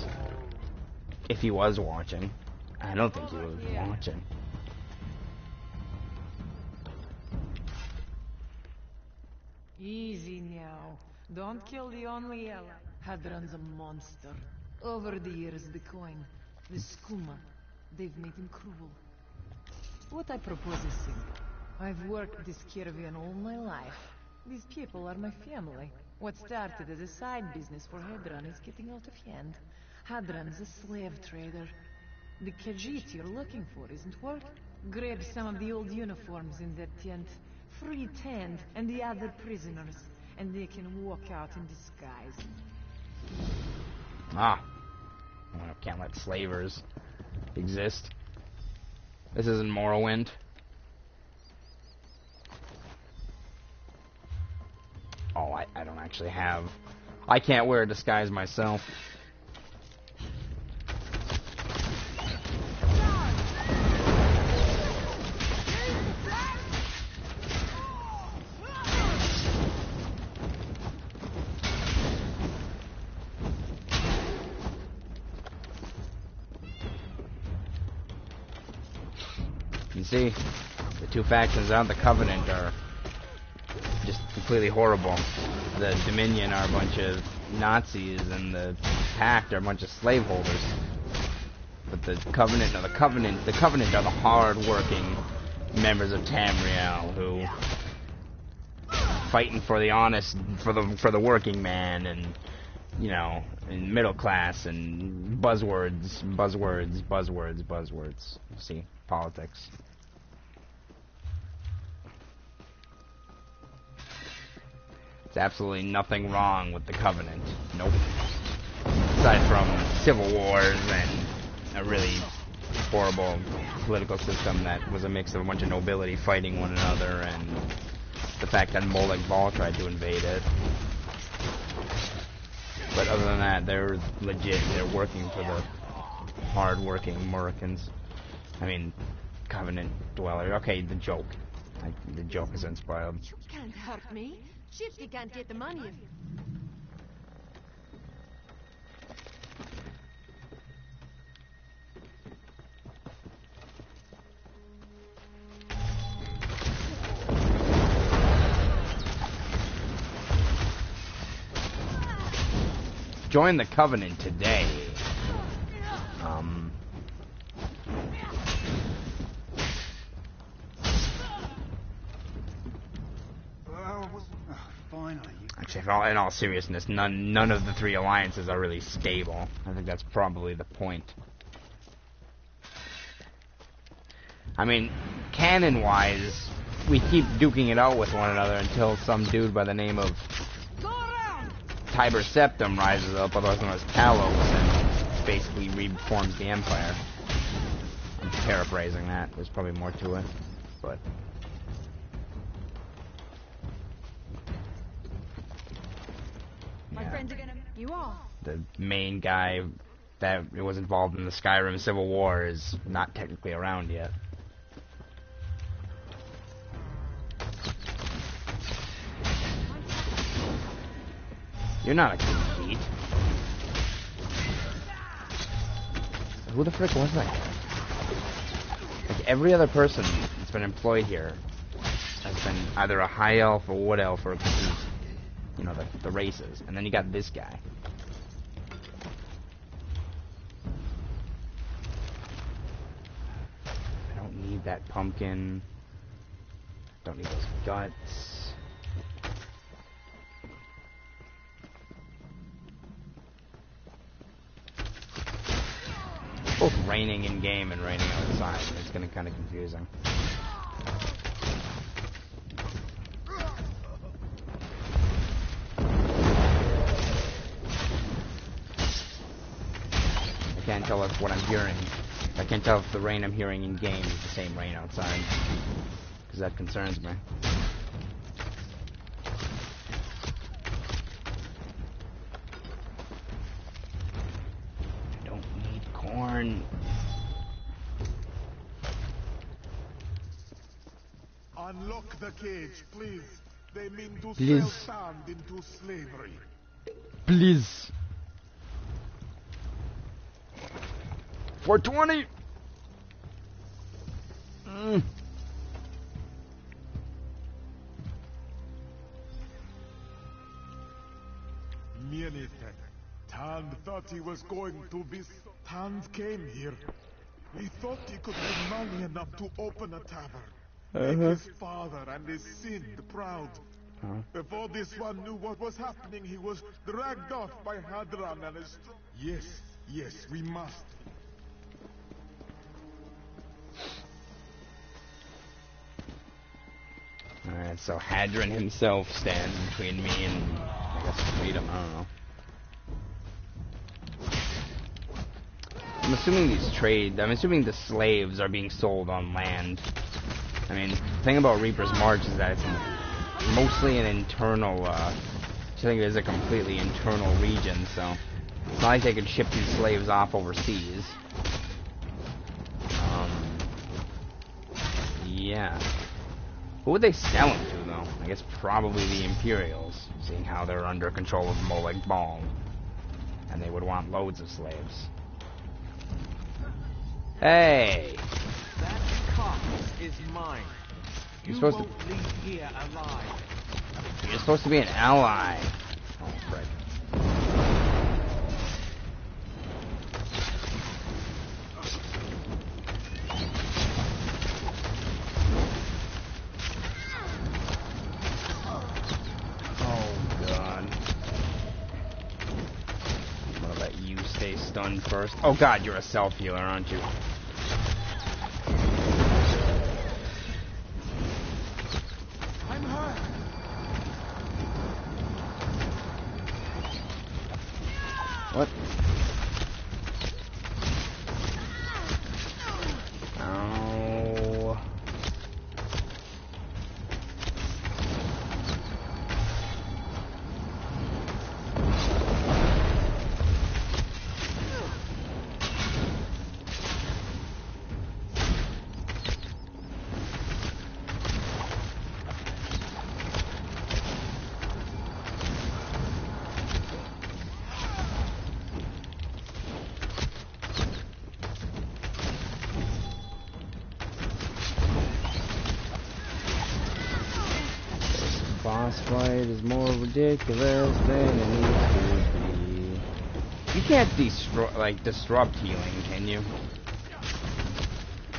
if he was watching. I don't think he was watching. Easy now. Don't kill the only ally. Hadron's a monster. Over the years, the coin, the skooma, they've made him cruel. What I propose is simple. I've worked this caravan all my life. These people are my family. What started as a side business for Hadron is getting out of hand. Hadron's a slave trader. The Khajiit you're looking for isn't working. Grab some of the old uniforms in that tent. Free Tand and the other prisoners, and they can walk out in disguise. Ah. I can't let slavers exist. This isn't Morrowind. Oh, I don't actually have... I can't wear a disguise myself. You see, the two factions on the Covenant are just completely horrible. The Dominion are a bunch of Nazis, and the Pact are a bunch of slaveholders. But the Covenant, no, the Covenant are the hard-working members of Tamriel who fighting for the honest, for the working man, and you know, and middle class, and buzzwords. See, politics. There's absolutely nothing wrong with the Covenant. Nope. Aside from civil wars and a really horrible political system that was a mix of a bunch of nobility fighting one another, and the fact that Molag Bal tried to invade it. But other than that, they're legit. They're working for the hard-working Americans. I mean, Covenant dwellers. Okay, the joke. The joke is unspoiled. You can't hurt me. Shifty can't get the money if you... Join the Covenant today. Actually, in all seriousness, none of the three alliances are really stable. I think that's probably the point. I mean, canon-wise, we keep duking it out with one another until some dude by the name of Tiber Septim rises up, otherwise known as Talos, and basically reforms the Empire. I'm paraphrasing that. There's probably more to it, but... My friends are gonna... You are? The main guy that was involved in the Skyrim Civil War is not technically around yet. You're not a Khajiit. Who the frick was that? Like, every other person that's been employed here has been either a high elf or wood elf or a Khajiit. You know, the races. And then you got this guy. I don't need that pumpkin. Don't need those guts. Both raining in game and raining outside. It's getting kind of confusing. I can't tell if what I'm hearing. I can't tell if the rain I'm hearing in game is the same rain outside, because that concerns me. Corn. Unlock the cage, please. They mean to Please. sell sand into slavery. Please. 420. Many thanks. Tand thought he was going to be... Tand came here. He thought he could have money enough to open a tavern. Make his father and his Sind proud. Before this one knew what was happening, he was dragged off by Hadran and his... Yes, we must. Alright, so Hadran himself stands between me and, I guess, freedom. I don't know. I'm assuming the slaves are being sold on land. I mean, the thing about Reaper's March is that it's mostly an internal, I think it is a completely internal region, so it's not like they could ship these slaves off overseas. Yeah. Who would they sell them to, though? I guess probably the Imperials, seeing how they're under control of Molag Bal. And they would want loads of slaves. Hey! That cock is mine. You won't leave here alive. You're supposed to be an ally. Oh, frick. stay stunned first. Oh god, you're a self-healer, aren't you? I'm hurt. What? Oh. Boss fight is more ridiculous than it needs to be. You can't disrupt healing, can you?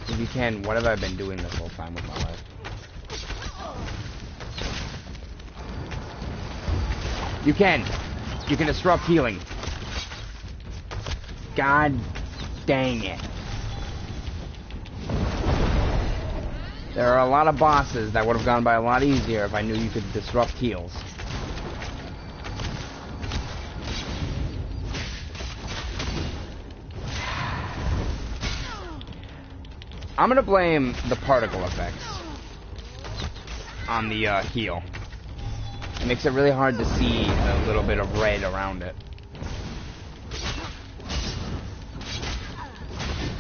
If you can, what have I been doing this whole time with my life? You can disrupt healing. God dang it. There are a lot of bosses that would have gone by a lot easier if I knew you could disrupt heals. I'm gonna blame the particle effects on the heal. It makes it really hard to see a little bit of red around it.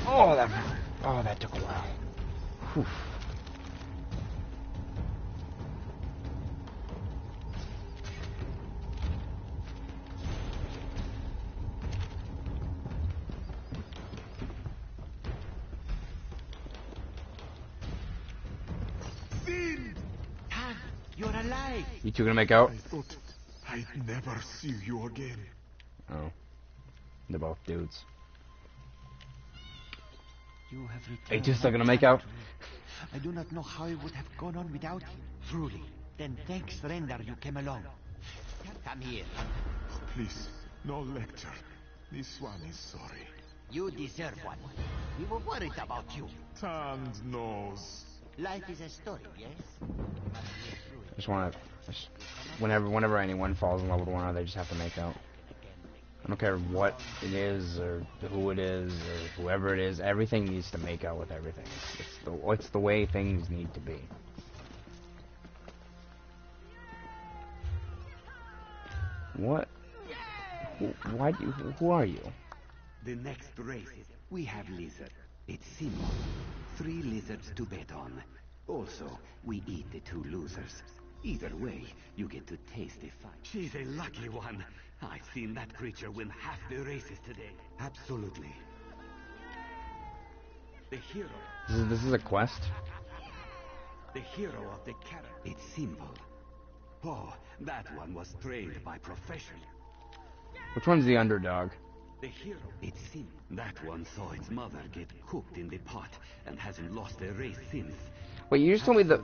Oh, that took a while. Whew. You're alive. You two gonna make out? I thought I'd never see you again. Oh. They're both dudes. You have returned. They just are gonna make out? I do not know how it would have gone on without you. Truly. Then thanks, Render, you came along. Come here. Please, no lecture. This one is sorry. You deserve one. We were worried about you. Tand knows. Life is a story, yes? I just want to... Whenever anyone falls in love with one, they just have to make out. I don't care what it is, or who it is, or whoever it is. Everything needs to make out with everything. It's the way things need to be. What? Who are you? The next race is... We have lizard. It's simple. 3 lizards to bet on. Also, we eat the 2 losers. Either way, you get to taste the fight. She's a lucky one. I've seen that creature win half the races today. Absolutely. The hero. This is a quest? The hero of the character. It's simple. Oh, that one was trained by professionals. Which one's the underdog? The hero. It's simple. That one saw its mother get cooked in the pot and hasn't lost a race since. Wait, you just told me the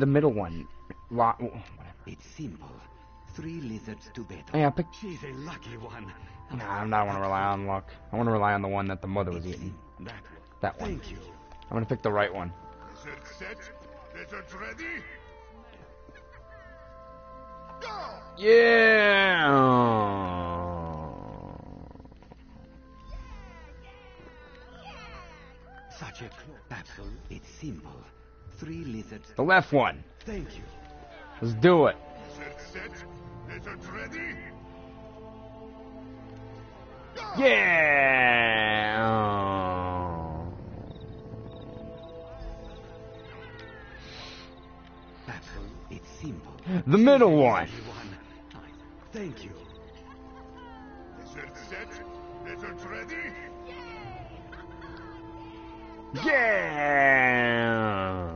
middle one. It's simple. 3 lizards to bet on. Yeah, pick. She's a lucky one. Nah, I don't want to rely on luck. I want to rely on the one that the mother was eating. That one. Thank you. I'm gonna pick the right one. Lizard set. Lizard ready. Go! Yeah. Such a close. Absolute. It's simple. 3 lizards. The left one. Thank you. Let's do it. Lizard set. Lizard ready. Go! Yeah. Oh. Absolute. It's simple. The middle one. Thank you. Lizard set. Lizard ready. Yeah.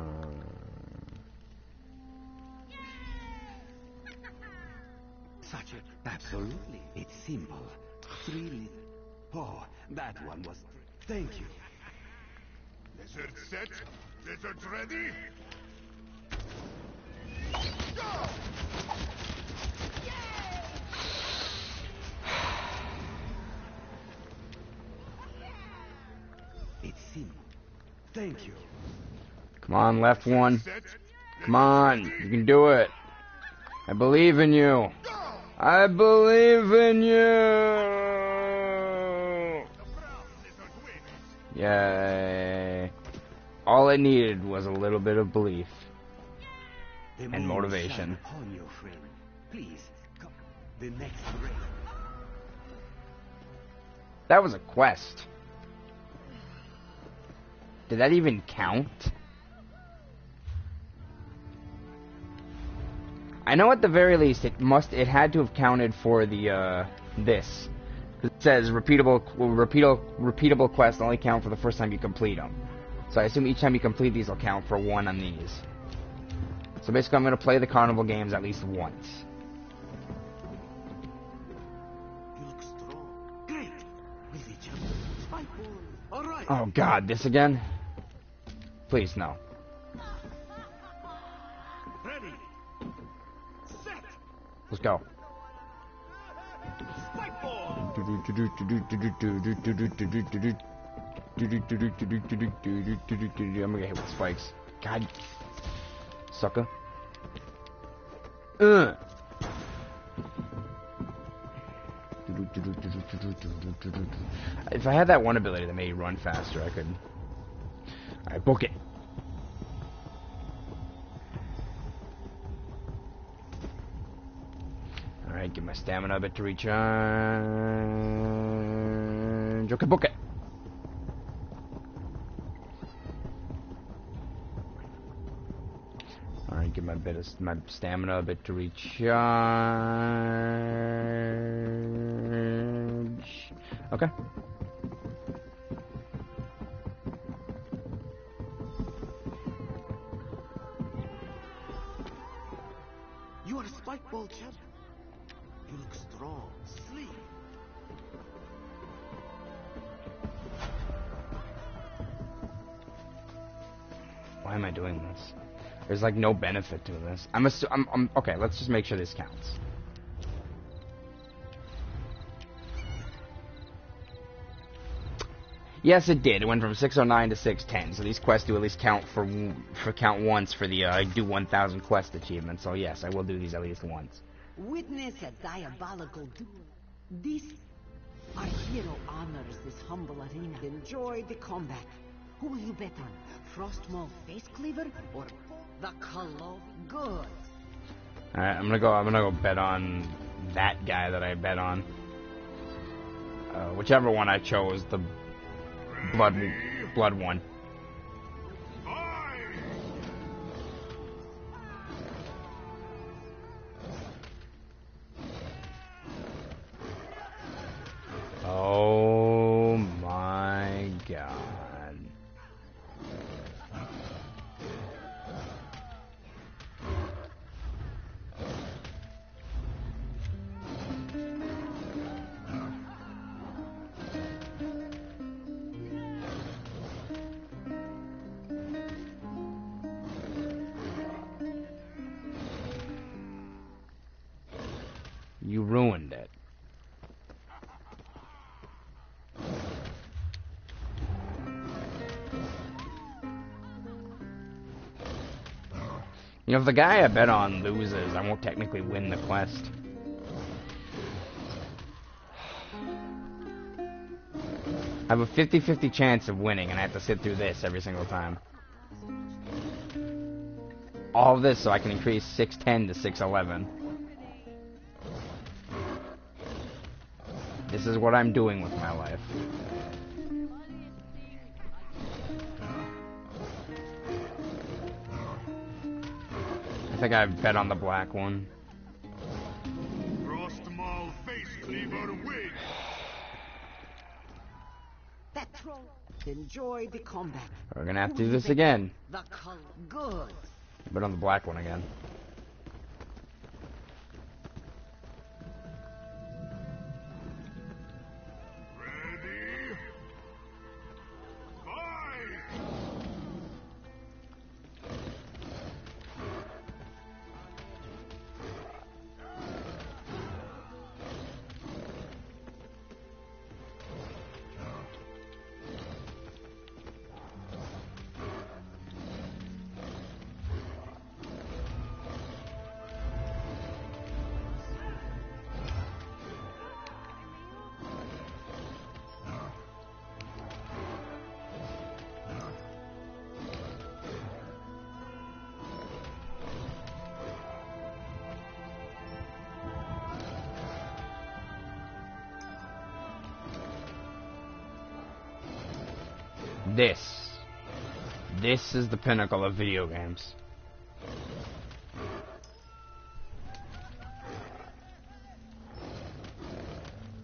Such a... Absolutely. It's simple. 3 lizards. Oh, that one was... Thank you. Lizard set. Lizard ready. Go! him. Thank you. Come on, left one. Come on, you can do it. I believe in you. I believe in you. Yay. All it needed was a little bit of belief and motivation. Upon you, friend. Please, come. The next ring. That was a quest. Did that even count? I know at the very least it had to have counted for the this. It says repeatable quests only count for the first time you complete them. So I assume each time you complete these will count for 1 on these. So basically I'm going to play the carnival games at least once. You look strong. Great. Will we jump? Spike ball. All right. Oh god, this again? Please, no. Ready. Set. Let's go. Spike ball. I'm gonna get hit with spikes. God. Sucker. If I had that one ability that made you run faster, I could... Alright, book it. Alright, get my stamina a bit to recharge. Okay, book it. Alright, get my stamina a bit to recharge. Okay. You are a spike ball champ. You look strong. Sleep. Why am I doing this? There's like no benefit to this. I'm okay, let's just make sure this counts. Yes, it did. It went from 609 to 610. So these quests do at least count for count once for the do 1,000 quest achievement. So yes, I will do these at least once. Witness a diabolical duel. This, our hero honors this humble arena. Enjoy the combat. Who will you bet on? Frostmaw Face Cleaver or the Cologne Good? Alright, I'm gonna go bet on that guy that I bet on. Whichever one I chose, the blood one. Oh my god. You ruined it. You know, if the guy I bet on loses, I won't technically win the quest. I have a 50-50 chance of winning, and I have to sit through this every single time. All of this so I can increase 610 to 611. This is what I'm doing with my life. I think I bet on the black one. Frostmaw Face Cleaver wins. That troll. Enjoy the combat. We're gonna have to do this again. The Cologne Good. Bet on the black one again. This is the pinnacle of video games.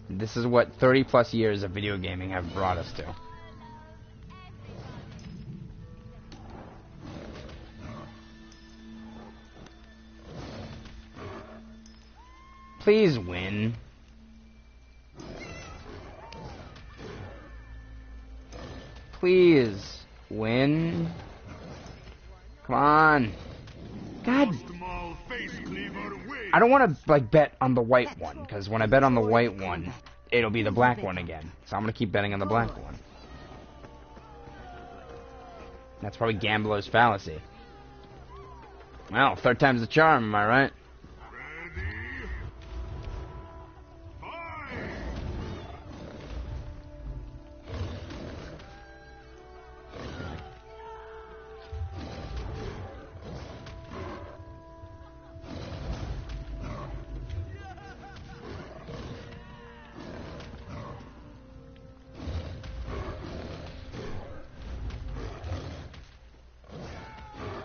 This is what 30 plus years of video gaming have brought us to. Please win. Please win. Come on. God. I don't want to like bet on the white one, because when I bet on the white one, it'll be the black one again. So I'm gonna keep betting on the black one. That's probably gambler's fallacy. Well, third time's the charm, am I right?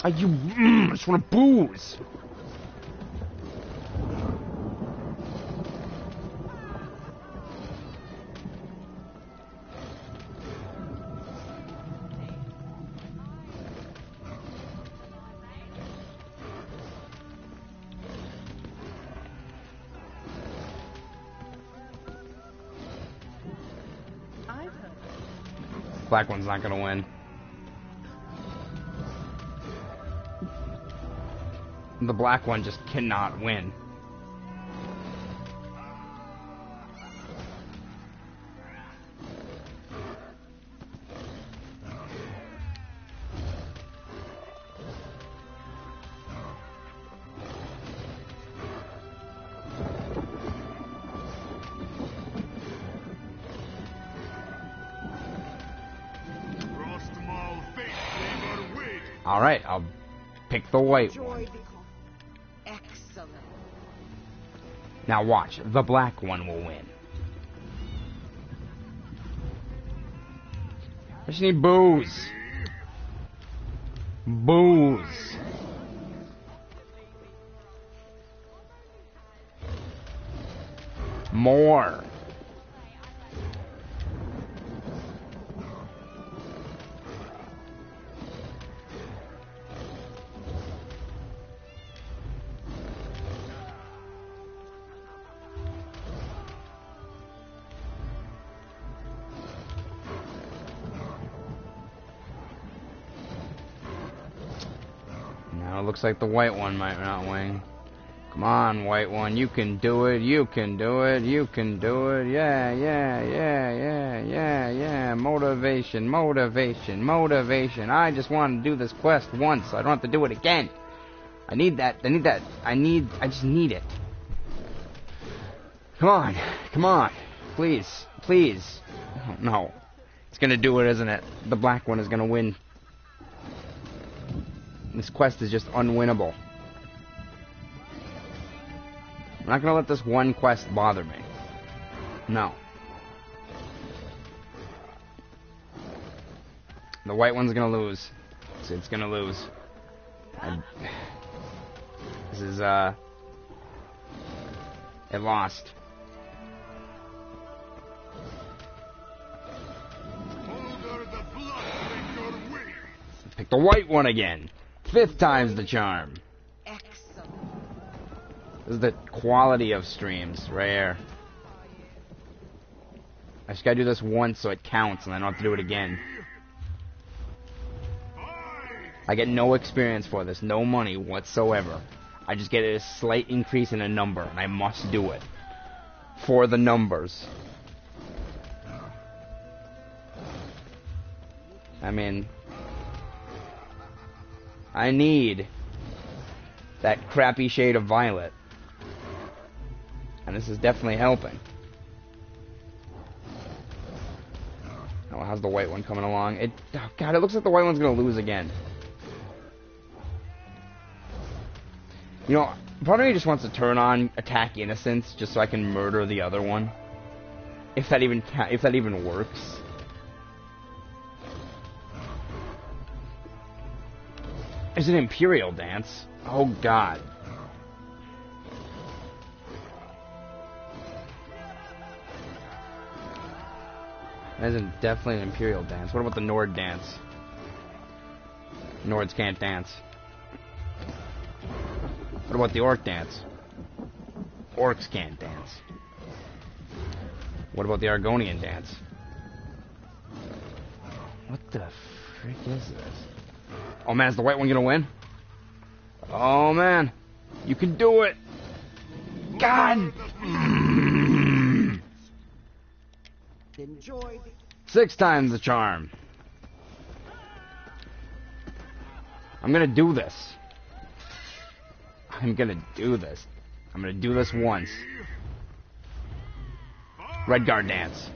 I just want to booze. Black one's not gonna win. The black one just cannot win. All right, I'll pick the white one. Excellent. Now watch, the black one will win. I just need booze. Booze. More. Looks like the white one might not win. Come on, white one. You can do it. You can do it. You can do it. Yeah, yeah, yeah, yeah, yeah, yeah. Motivation, motivation, motivation. I just want to do this quest once. I don't have to do it again. I need that. I need that. I just need it. Come on. Come on. Please. Please. Oh, no. It's gonna do it, isn't it? The black one is gonna win. This quest is just unwinnable. I'm not gonna let this one quest bother me. No. The white one's gonna lose. It's gonna lose. This is, it lost. Pick the white one again. 5th time's the charm. Excellent. This is the quality of streams, rare. I just gotta do this once so it counts and I don't have to do it again. I get no experience for this, no money whatsoever. I just get a slight increase in a number and I must do it. For the numbers. I mean, I need that crappy shade of violet. And this is definitely helping. Oh, how's the white one coming along? Oh God, it looks like the white one's gonna lose again. You know, part of me just wants to turn on Attack Innocence just so I can murder the other one. If that even works. It's an Imperial dance. Oh, God. That is definitely an Imperial dance. What about the Nord dance? Nords can't dance. What about the Orc dance? Orcs can't dance. What about the Argonian dance? What the frick is this? Oh man, is the white one gonna win? Oh man, you can do it! God! Enjoy. 6 times the charm. I'm gonna do this. I'm gonna do this. I'm gonna do this once. Redguard dance.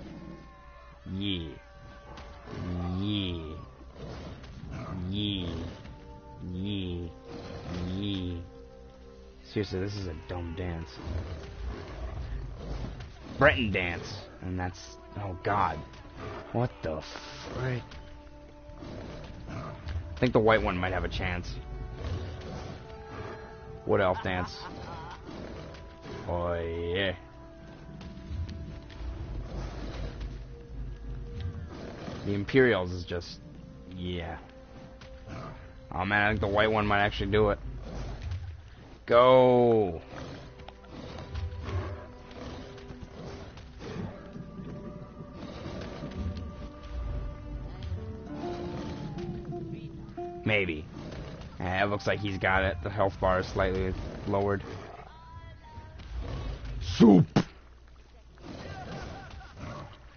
Yeah. Yeah. Yeah. Yeah. Yeah. Seriously, this is a dumb dance. Breton dance. And that's... oh god. What the frick? I think the white one might have a chance. Wood elf dance. Oh yeah. The Imperials is just... yeah. Oh man, I think the white one might actually do it. Go! Maybe. It looks like he's got it. The health bar is slightly lowered. Soup!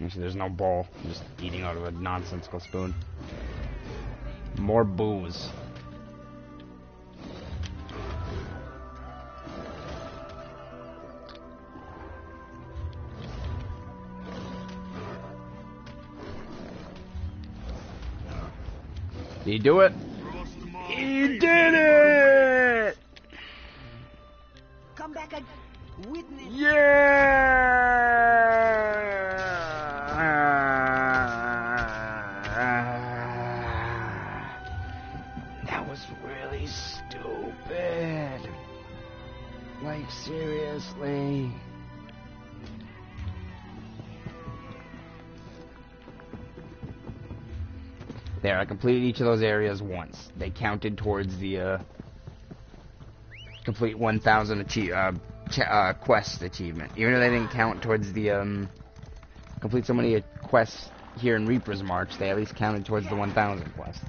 Actually, there's no bowl. I'm just eating out of a nonsensical spoon. More booze. Did he do it? He did it! Come back and witness. That was really stupid. Like, seriously. There, I completed each of those areas once. They counted towards the complete 1,000 quest achievement. Even though they didn't count towards the complete so many quests here in Reaper's March, they at least counted towards the 1,000 quests.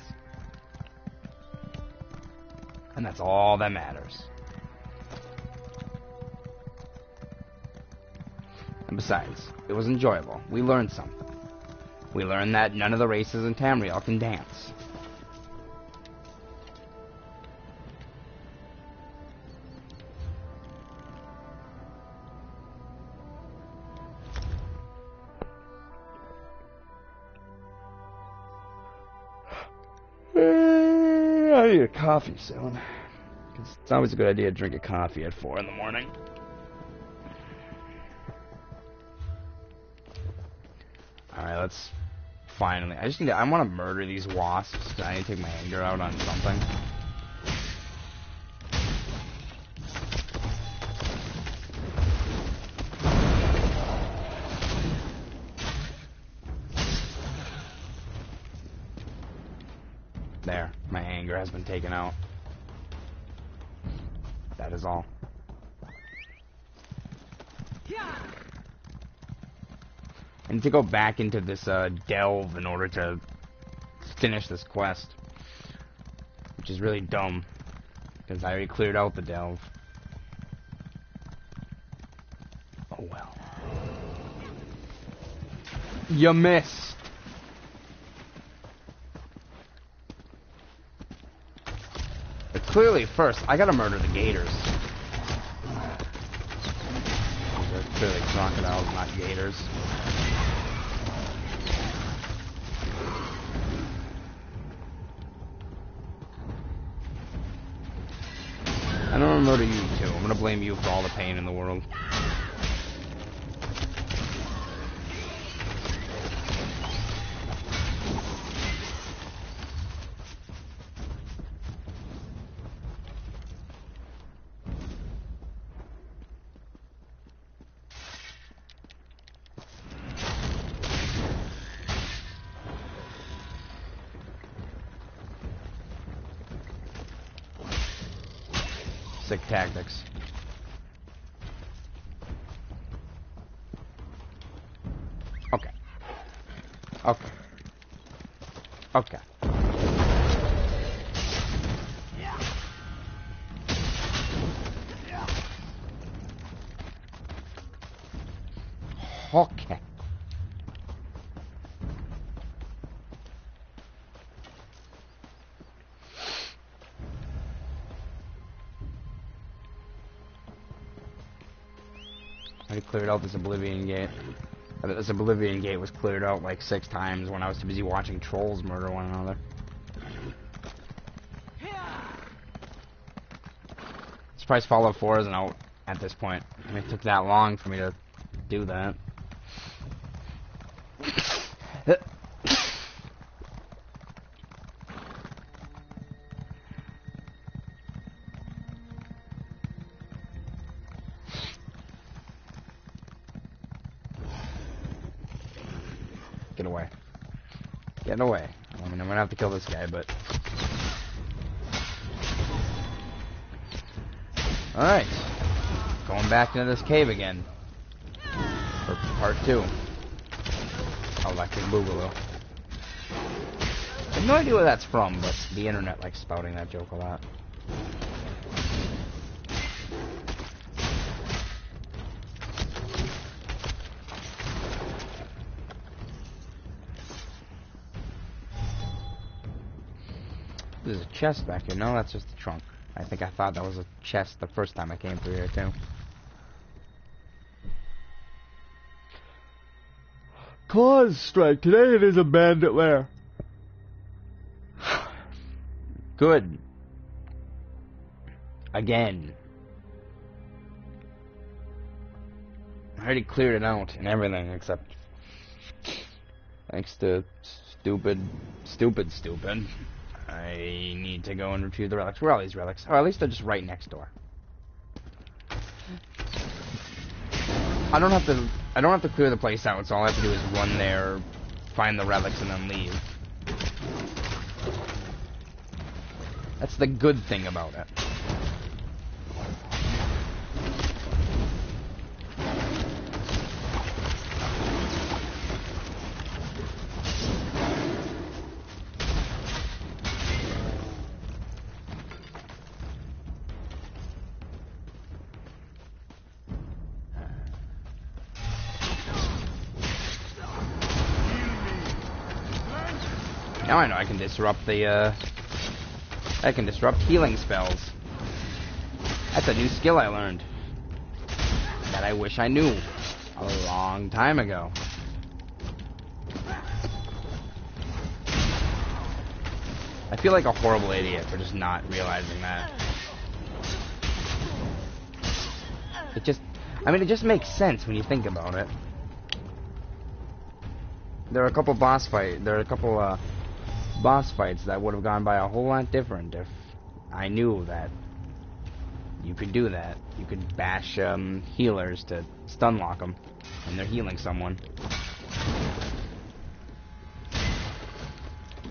And that's all that matters. And besides, it was enjoyable. We learned something. We learned that none of the races in Tamriel can dance. I need a coffee soon. It's always a good idea to drink a coffee at 4 in the morning. Alright, let's finally... I want to murder these wasps. I need to take my anger out on something. There, my anger has been taken out. That is all. I need to go back into this delve in order to finish this quest. Which is really dumb. Because I already cleared out the delve. Oh well. You missed! But clearly first, I gotta murder the gators. They're clearly crocodiles, not gators. I don't want to murder you too. I'm gonna blame you for all the pain in the world. sick tactics. Okay. Okay. Okay. Okay. I cleared out this Oblivion Gate. This Oblivion Gate was cleared out like 6 times when I was too busy watching trolls murder one another. I'm surprised Fallout 4 isn't out at this point. I mean, it took that long for me to do that. Get away. Get away. I mean, I'm gonna have to kill this guy, but... Alright. Going back into this cave again. For part 2. Electric Boogaloo. I have no idea where that's from, but the internet likes spouting that joke a lot. There's a chest back here. No, that's just a trunk. I think I thought that was a chest the first time I came through here, too. Claws strike. Today it is a bandit lair. Good. Again. I already cleared it out and everything, except... Thanks to stupid... I need to go and retrieve the relics. Where are all these relics? Or at least they're just right next door. I don't have to clear the place out, so all I have to do is run there, find the relics, and then leave. That's the good thing about it. Now I know I can disrupt the, I can disrupt healing spells. That's a new skill I learned. That I wish I knew a long time ago. I feel like a horrible idiot for just not realizing that. It just, I mean, it just makes sense when you think about it. There are a couple boss fights that would have gone by a whole lot different if I knew that you could do that. You could bash healers to stun lock them when they're healing someone.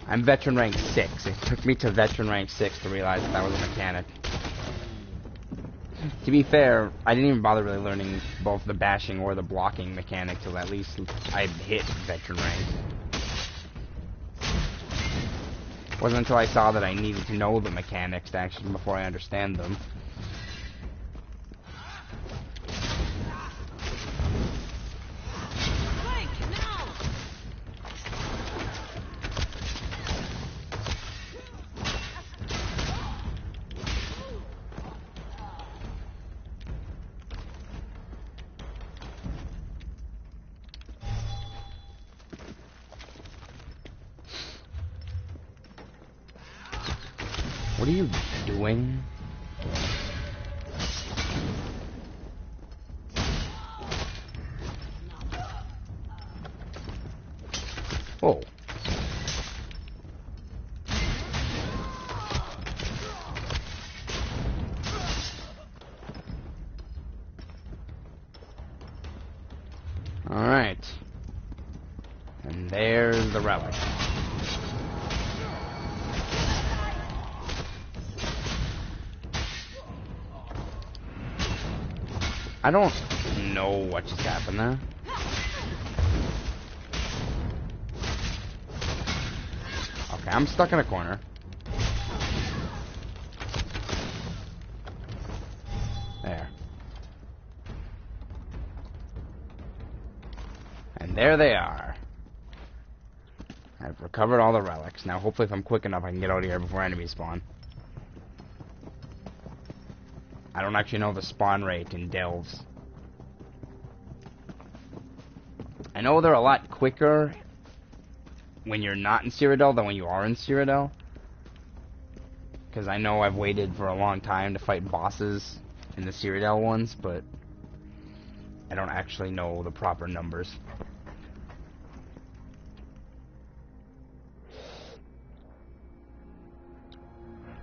I'm veteran rank 6. It took me to veteran rank 6 to realize that was a mechanic. To be fair, I didn't even bother really learning both the bashing or the blocking mechanic till at least I hit veteran rank. It wasn't until I saw that I needed to know the mechanics to actually before I understand them. What are you doing? Oh. All right. And there's the relic. I don't know what just happened there. Okay, I'm stuck in a corner. There. And there they are. I've recovered all the relics. Now hopefully if I'm quick enough I can get out of here before enemies spawn. I don't actually know the spawn rate in Delves. I know they're a lot quicker when you're not in Cyrodiil than when you are in Cyrodiil. Because I know I've waited for a long time to fight bosses in the Cyrodiil ones, but I don't actually know the proper numbers.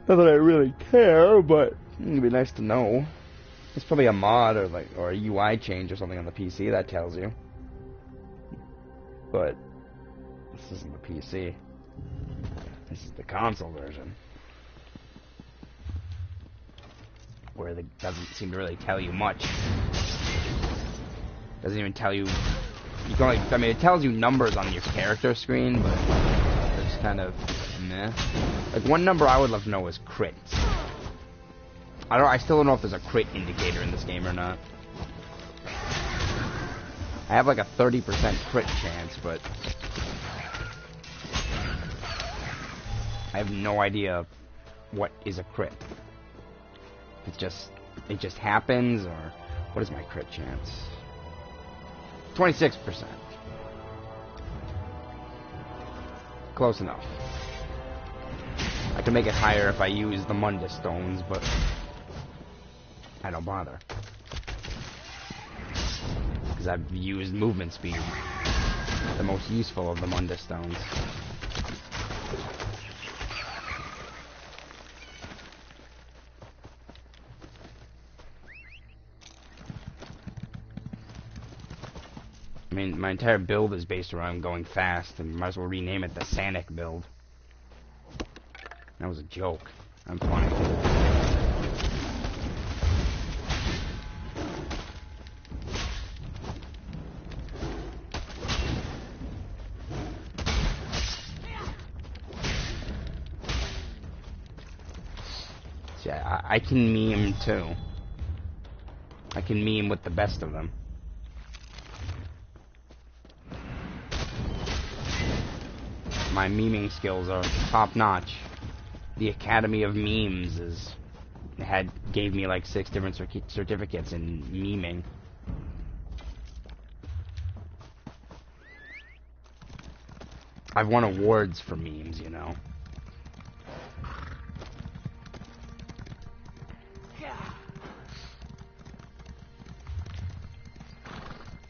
Not that I really care, but it'd be nice to know. It's probably a mod or a UI change or something on the PC that tells you. But this isn't the PC. This is the console version. Where it doesn't seem to really tell you much. Doesn't even tell you. You can only, I mean, it tells you numbers on your character screen, but it's kind of meh. Like one number I would love to know is crits. I still don't know if there's a crit indicator in this game or not. I have like a 30% crit chance, but I have no idea what is a crit. It just happens, or what is my crit chance? 26%. Close enough. I can make it higher if I use the Mundus stones, but I don't bother. Because I've used movement speed, the most useful of the Mundus stones. I mean, my entire build is based around going fast, and might as well rename it the Sanic build. That was a joke. I'm funny. See, I can meme too. I can meme with the best of them. My memeing skills are top notch. The Academy of Memes gave me like 6 different certificates in memeing. I've won awards for memes, you know.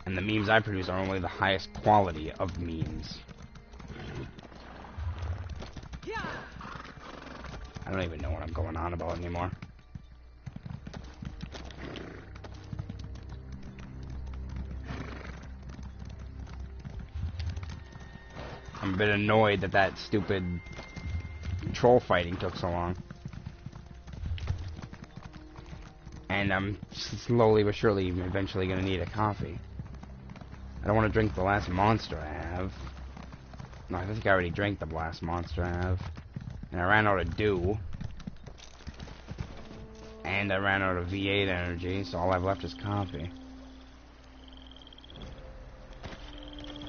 And the memes I produce are only the highest quality of memes. I don't even know what I'm going on about anymore. I'm a bit annoyed that stupid troll fighting took so long. And I'm slowly but surely eventually going to need a coffee. I don't want to drink the last monster I have. No, I think I already drank the last monster I have. And I ran out of dew. And I ran out of V8 energy, so all I've left is coffee.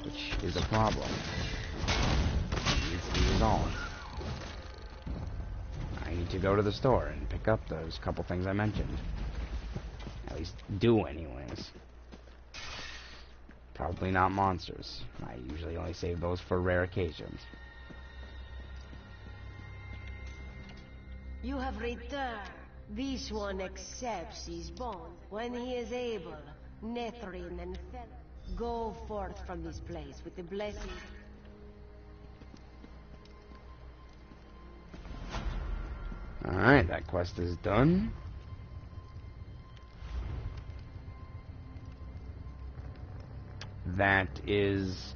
Which is a problem. It needs to be resolved. I need to go to the store and pick up those couple things I mentioned. At least dew anyways. Probably not monsters. I usually only save those for rare occasions. You have returned. This one accepts his bond when he is able. Nethrin and Fel, go forth from this place with the blessing. Alright, that quest is done. That is...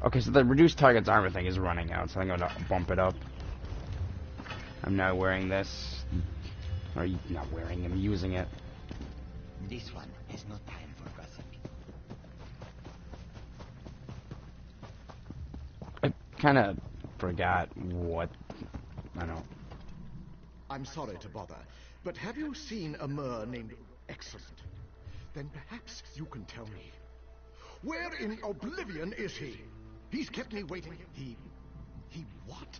Okay, so the reduced target's armor thing is running out, so I'm going to bump it up. I'm now wearing this. Or not wearing, I'm using it. This one has no time for gossip. I kind of forgot what... I don't... I'm sorry to bother, but have you seen a Mer named Excellent? Then perhaps you can tell me. Where in oblivion is he? He's kept me waiting. He what?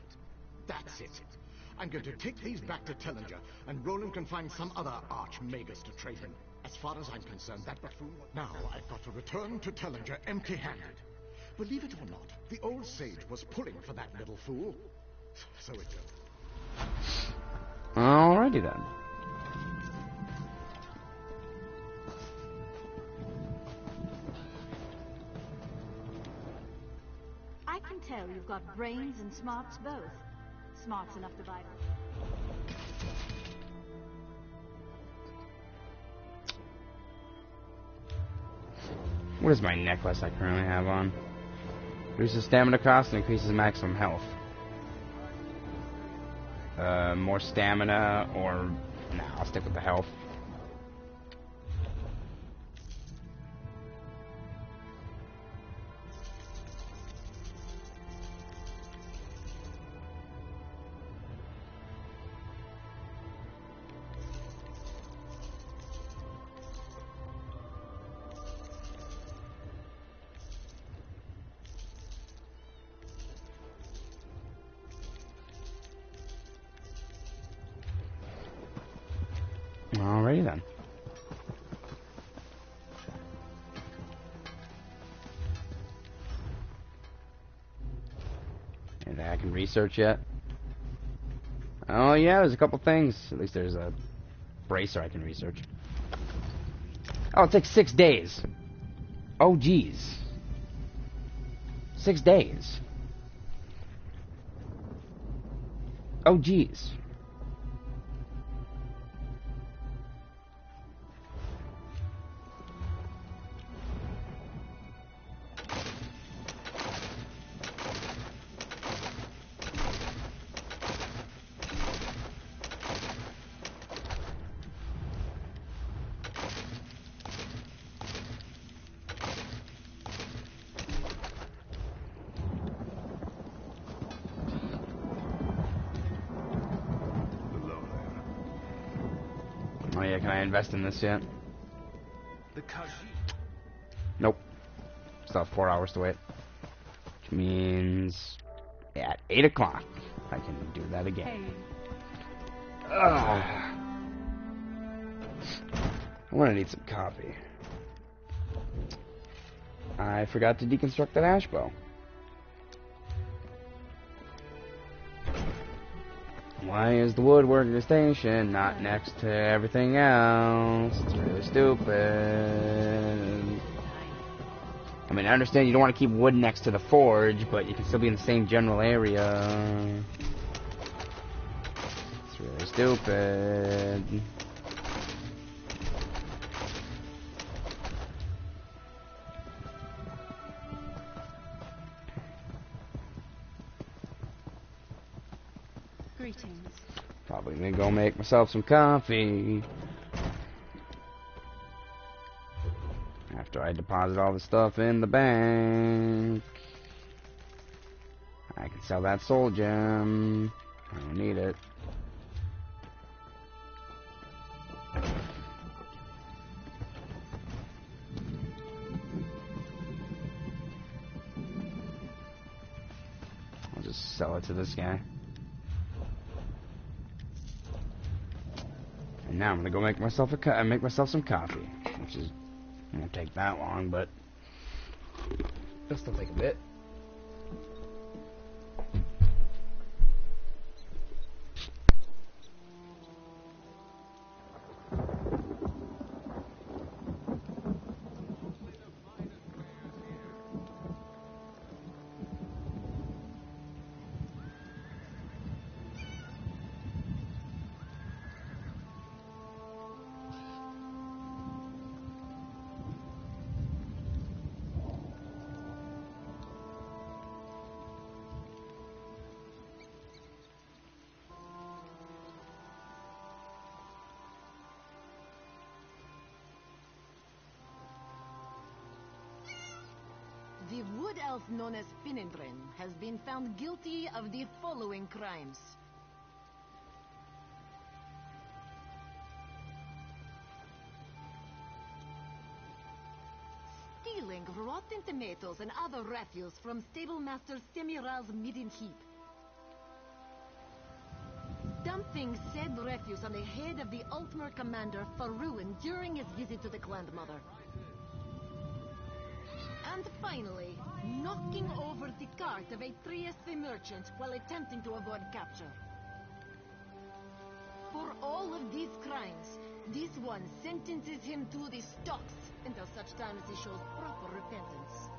That's it. I'm going to take these back to Tellinger, and Roland can find some other archmagus to trade him. As far as I'm concerned, that buffoon... Now I've got to return to Tellinger empty-handed. Believe it or not, the old sage was pulling for that little fool. So it goes. Alrighty then. I can tell you've got brains and smarts both. Smarts enough to buy. What is my necklace I currently have on? Reduces stamina cost and increases maximum health. More stamina, or... Nah, I'll stick with the health. Alrighty then. Anything I can research yet? Oh yeah, there's a couple things. At least there's a bracer I can research. Oh, it takes 6 days. Oh geez. 6 days. Oh geez. Oh yeah, can I invest in this yet? The Khajiit. Nope. Still have 4 hours to wait. Which means at 8 o'clock I can do that again. I'm gonna need some coffee. I forgot to deconstruct that ash bow. Why is the woodworking station not next to everything else? It's really stupid. I mean, I understand you don't want to keep wood next to the forge, but you can still be in the same general area. It's really stupid. Greetings. Probably gonna go make myself some coffee after I deposit all the stuff in the bank. I can sell that soul gem. I don't need it. I'll just sell it to this guy. And now I'm gonna go make myself some coffee, which is won't take that long, but it'll still take a bit. The wood elf known as Finindrin has been found guilty of the following crimes. Stealing rotten tomatoes and other refuse from stablemaster Semiral's midden heap. Dumping said refuse on the head of the Altmer commander Faruin during his visit to the Clanmother. And finally, knocking over the cart of Atreus the merchant while attempting to avoid capture. For all of these crimes, this one sentences him to the stocks until such time as he shows proper repentance.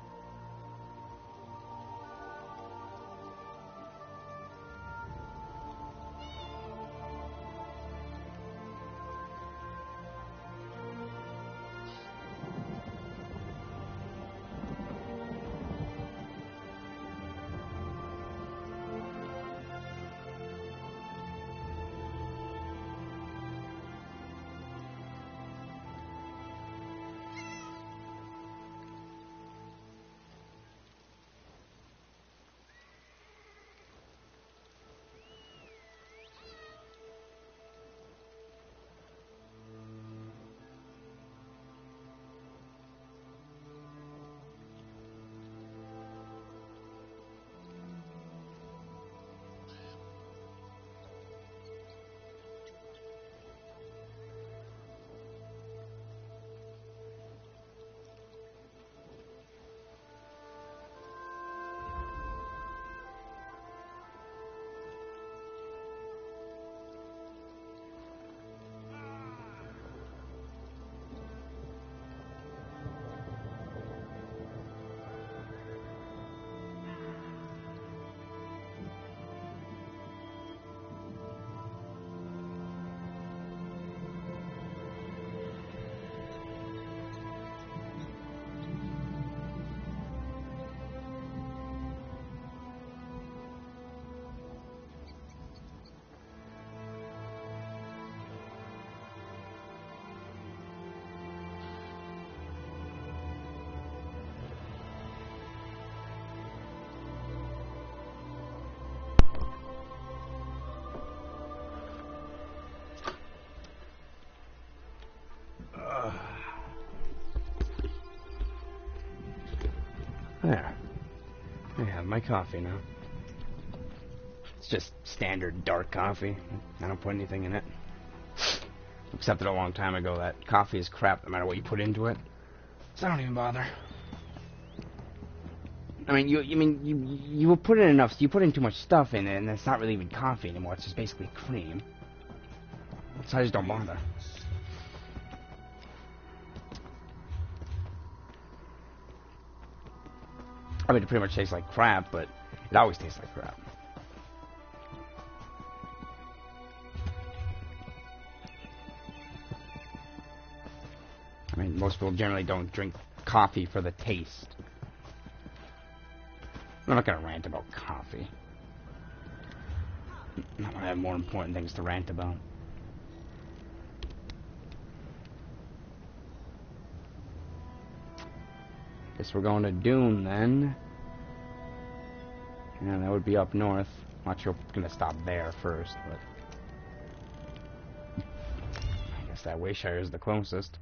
There. I have my coffee now. It's just standard dark coffee. I don't put anything in it. Accepted a long time ago that coffee is crap no matter what you put into it. So I don't even bother. I mean, you will put in enough. So you put in too much stuff in it, and it's not really even coffee anymore. It's just basically cream. So I just don't bother. I mean, it pretty much tastes like crap, but it always tastes like crap. I mean, most people generally don't drink coffee for the taste. I'm not gonna rant about coffee. Not when I have more important things to rant about. Guess we're going to Dune then. Yeah, that would be up north. Not sure if I'm gonna stop there first, but I guess that Wayshire is the closest.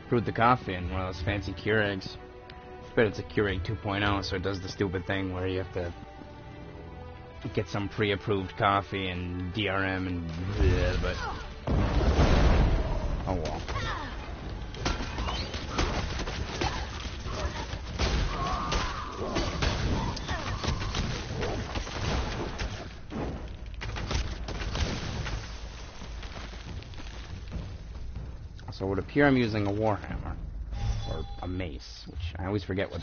Brewed the coffee in one of those fancy Keurigs. But it's a Keurig 2.0, so it does the stupid thing where you have to get some pre-approved coffee and DRM and bleh, but oh well. So it would appear I'm using a Warhammer. Or a mace, which I always forget what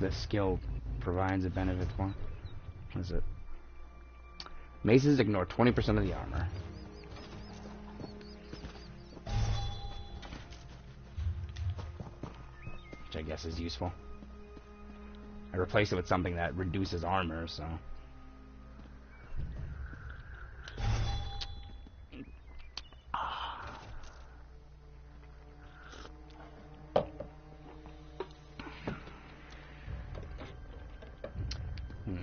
this skill provides a benefit for. What is it? Maces ignore 20% of the armor. Which I guess is useful. I replaced it with something that reduces armor, so...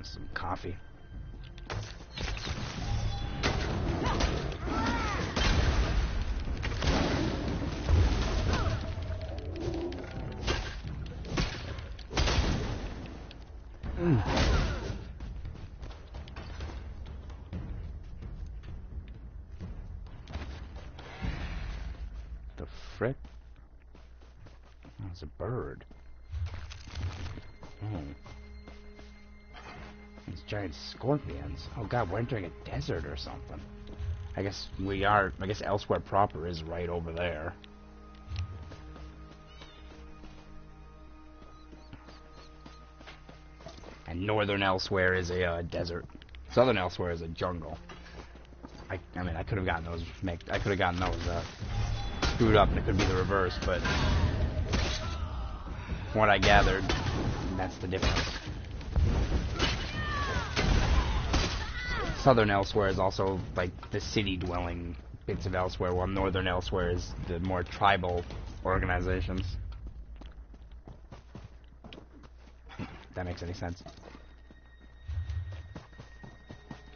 Some coffee. The frick? Oh, it's a bird. Oh. These giant scorpions. Oh god, we're entering a desert or something. I guess we are. I guess Elsewhere proper is right over there. And Northern Elsewhere is a desert. Southern Elsewhere is a jungle. I mean, I could have gotten those. I could have gotten those screwed up, and it could be the reverse. But from what I gathered, that's the difference. Southern Elsewhere is also like the city-dwelling bits of Elsewhere, while Northern Elsewhere is the more tribal organizations. If that makes any sense.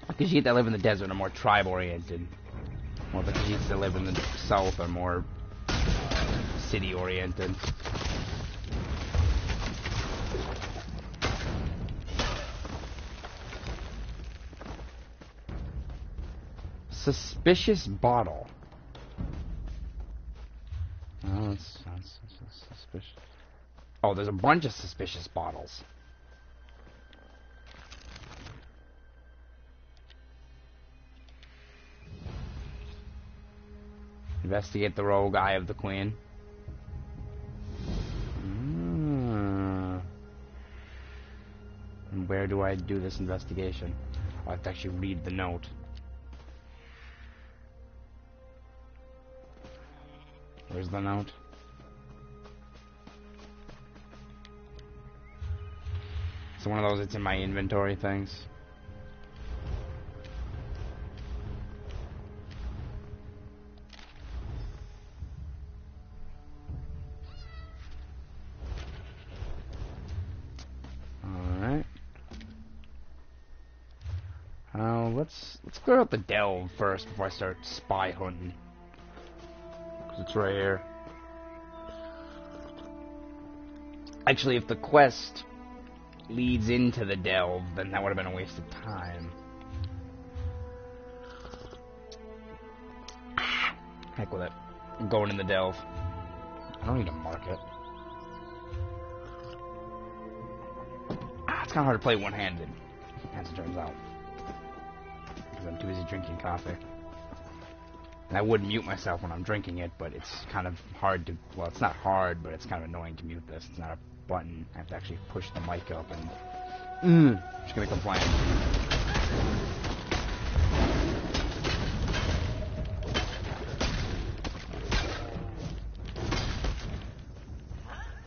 The Khajiit that live in the desert are more tribe-oriented, while the Khajiits that live in the south are more city-oriented. Suspicious bottle. Oh, that's suspicious. Oh, there's a bunch of suspicious bottles. Investigate the rogue Eye of the Queen. And where do I do this investigation? I have to actually read the note. Where's the note? It's one of those, it's in my inventory things. Alright. Let's clear out the delve first before I start spy hunting. It's right here. Actually, if the quest leads into the delve, then that would have been a waste of time. Heck with it. I'm going in the delve. I don't need to mark it. It's kind of hard to play one-handed, as it turns out. Because I'm too busy drinking coffee. And I would mute myself when I'm drinking it, but it's kind of hard to... Well, it's not hard, but it's kind of annoying to mute this. It's not a button. I have to actually push the mic up and... I'm just gonna complain.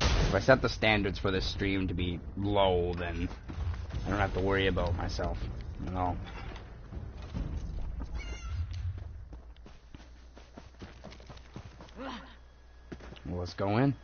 If I set the standards for this stream to be low, then I don't have to worry about myself at all. Well, let's go in.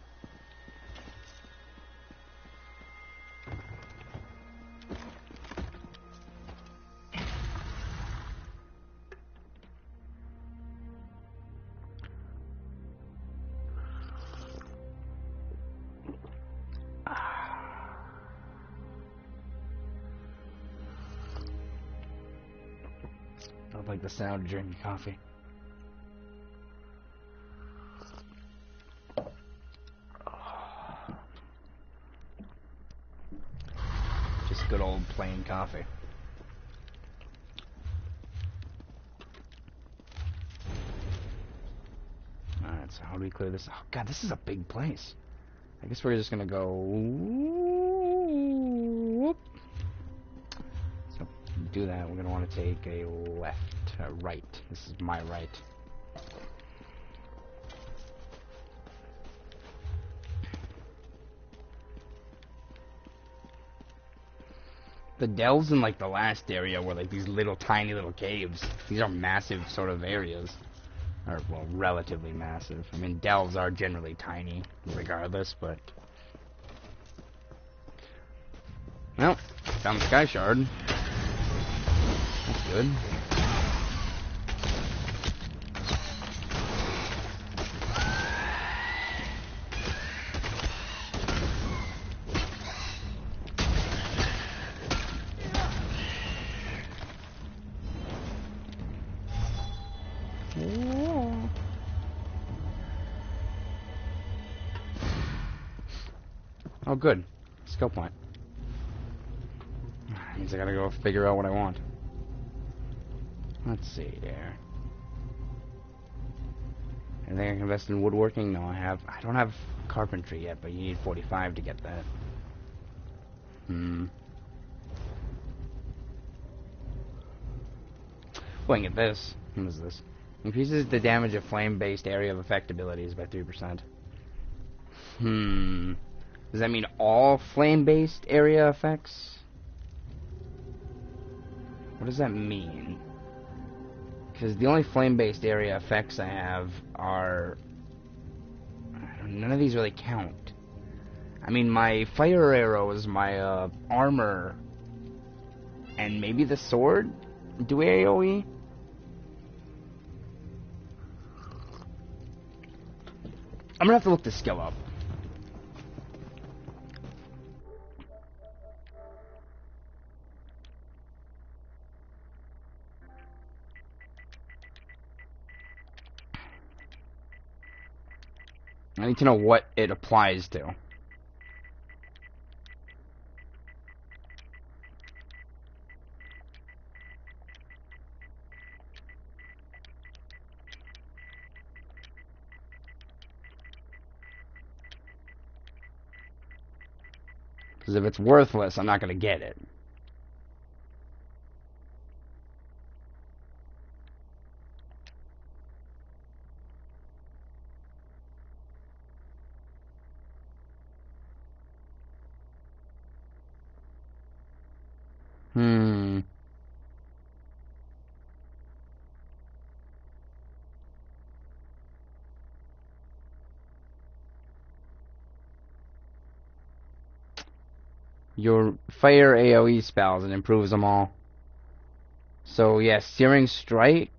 I like the sound of drinking coffee. Just good old plain coffee. Alright, so how do we clear this? Oh god, this is a big place. I guess we're just gonna go... Whoop. So, to do that, we're gonna want to take a left, a right. This is my right. The delves in, like, the last area were, like, these little, tiny little caves. These are massive sort of areas. Or, well, relatively massive. I mean, delves are generally tiny, regardless, but... Well, found the Sky Shard. That's good. Oh, good. Skill point. Means I gotta go figure out what I want. Let's see here. I think I can invest in woodworking? No, I don't have carpentry yet, but you need 45 to get that. Well, I can get this. What is this? Increases the damage of flame-based area of effect abilities by 3%. Does that mean all flame-based area effects? What does that mean? Because the only flame-based area effects I have are... none of these really count. I mean, my fire arrows, my armor, and maybe the sword do AoE? I'm gonna have to look this skill up. I need to know what it applies to. Because if it's worthless, I'm not going to get it. Your fire AoE spells and improves them all. So, yeah, Searing Strike.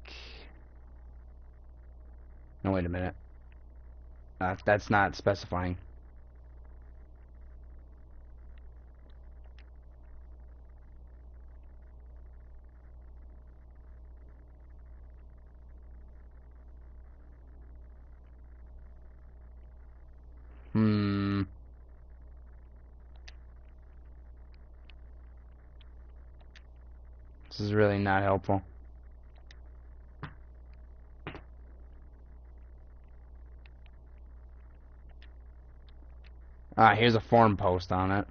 No, wait a minute. That's not specifying. This is really not helpful. Here's a forum post on it.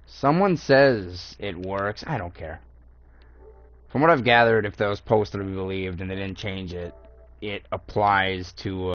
Someone says it works. I don't care. From what I've gathered, if those posts are to be believed and they didn't change it, it applies to